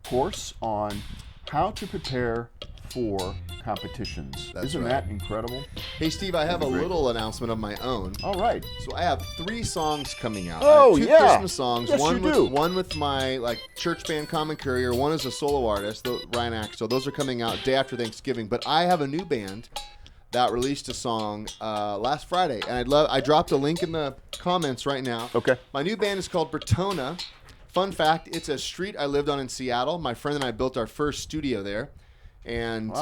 course on how to prepare for competitions. Isn't that incredible? Hey, Steve, I have a little announcement of my own. All right. So I have 3 songs coming out. Oh, I have 2 yeah. Christmas songs. Yes, you do. One with my church band Common Courier. One is a solo artist, Ryan Axtell. Those are coming out day after Thanksgiving. But I have a new band that released a song last Friday, and I dropped a link in the comments right now. Okay. My new band is called Bertona. Fun fact: it's a street I lived on in Seattle. My friend and I built our first studio there. And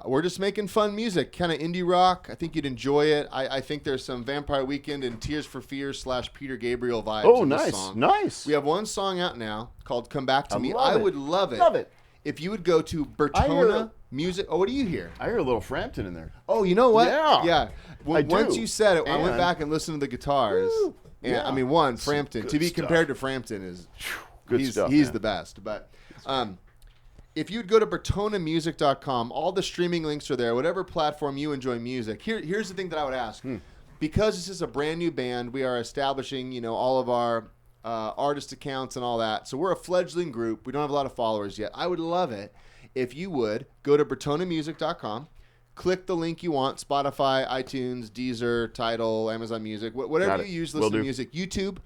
we're just making fun music, kind of indie rock. I think you'd enjoy it. I think there's some Vampire Weekend and Tears for Fears / Peter Gabriel vibes in this song. Nice. We have one song out now called Come Back to Me. I would love it. Love it. If you would go to Bertona Music. Oh, what do you hear? I hear a little Frampton in there. Oh, you know what? Yeah. Once do. you said it, I went And- back and listened to the guitars. Woo. And Yeah. I mean, Frampton. good To be stuff. compared to Frampton is Good stuff, He's man. the best. But if you'd go to bertonamusic.com, all the streaming links are there. Whatever platform you enjoy music. Here's the thing that I would ask. Because this is a brand new band, we are establishing, all of our artist accounts and all that. So we're a fledgling group. We don't have a lot of followers yet. I would love it if you would go to bertonamusic.com, click the link you want, Spotify, iTunes, Deezer, Tidal, Amazon Music, whatever you use to listen to music, YouTube,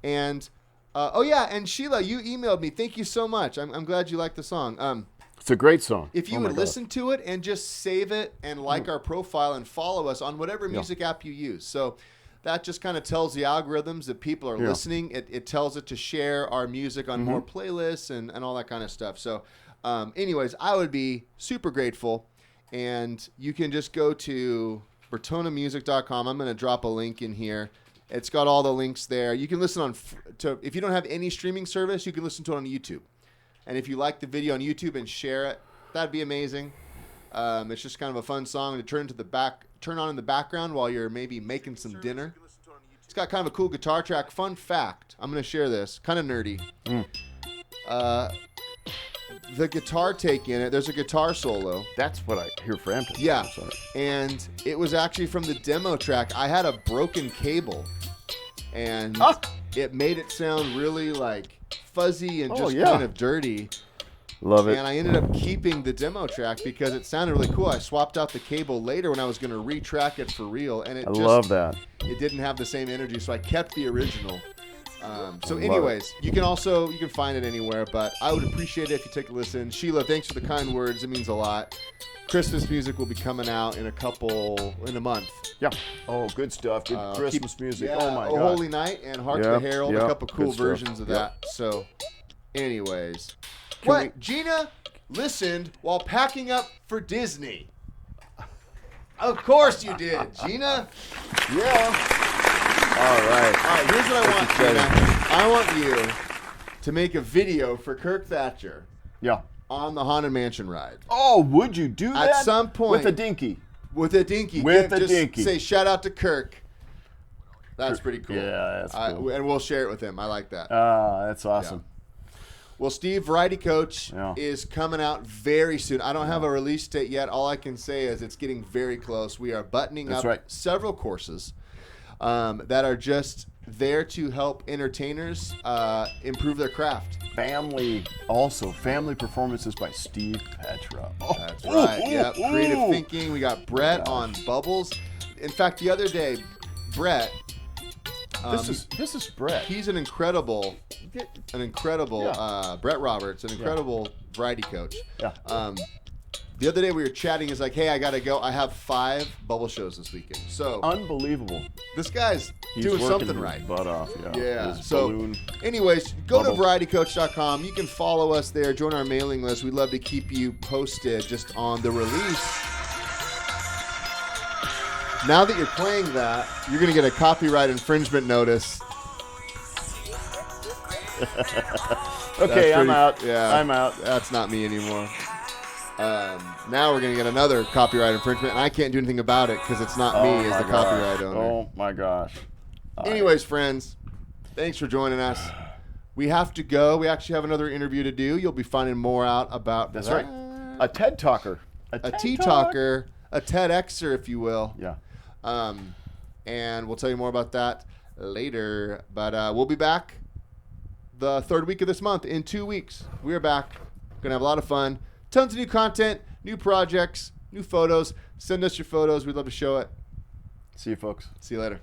and and Sheila, you emailed me. Thank you so much. I'm glad you liked the song. It's a great song. If you would listen to it and just save it and like our profile and follow us on whatever music app you use. So that just kind of tells the algorithms that people are listening. It tells it to share our music on more playlists and all that kind of stuff. So anyways, I would be super grateful. And you can just go to bertonamusic.com. I'm going to drop a link in here. It's got all the links there. You can listen if you don't have any streaming service, you can listen to it on YouTube. And if you like the video on YouTube and share it, that'd be amazing. It's just kind of a fun song to turn on in the background while you're maybe making some dinner. It's got kind of a cool guitar track. Fun fact, I'm going to share this, kind of nerdy. The guitar take in it, there's a guitar solo. That's what I hear Frampton. Yeah, and it was actually from the demo track. I had a broken cable, and it made it sound really fuzzy and just kind of dirty. Love it. And I ended up keeping the demo track because it sounded really cool. I swapped out the cable later when I was going to retrack it for real, and I love that. It didn't have the same energy, so I kept the original. So anyways, you can find it anywhere, but I would appreciate it if you take a listen. Sheila, thanks for the kind words. It means a lot. Christmas music will be coming out in a month. Yeah. Oh, good stuff. Good Christmas music. Oh my God. God. Holy Night and Hark the Herald, a couple cool versions of that. So anyways. Gina listened while packing up for Disney. Of course you did, Gina. Yeah. All right, here's what I want, Gina. I want you to make a video for Kirk Thatcher. Yeah. On the Haunted Mansion ride. Oh, would you do that? At some point. With a dinky. With a dinky. With a dinky. Say shout out to Kirk. That's pretty cool. Yeah, that's cool. And we'll share it with him. I like that. That's awesome. Well, Steve, Variety Coach Yeah. is coming out very soon. I don't have a release date yet. All I can say is it's getting very close. We are buttoning up several courses that are just there to help entertainers improve their craft. Family performances by Steve Petra. That's right. Yep. Creative thinking. We got Brett on bubbles. In fact, the other day, Brett. This is Brett. He's an incredible Brett Roberts, an incredible variety coach. Yeah. The other day we were chatting. He's like, "Hey, I gotta go. I have 5 bubble shows this weekend." So unbelievable. This guy's He's doing working something his right. butt off. Yeah. His So, balloon anyways, go bubble. to varietycoach.com. You can follow us there. Join our mailing list. We'd love to keep you posted just on the release. Now that you're playing that, you're going to get a copyright infringement notice. Okay, I'm out. Yeah, I'm out. That's not me anymore. Now we're going to get another copyright infringement, and I can't do anything about it because it's not me as the copyright owner. Oh, my gosh. Anyways, friends, thanks for joining us. We have to go. We actually have another interview to do. You'll be finding more out about That's that. right. A TED Talker. A T-Talker, a TEDxer, if you will. Yeah. And we'll tell you more about that later. But we'll be back the 3rd week of this month. In 2 weeks, we are back. Going to have a lot of fun. Tons of new content, new projects, new photos. Send us your photos. We'd love to show it. See you, folks. See you later.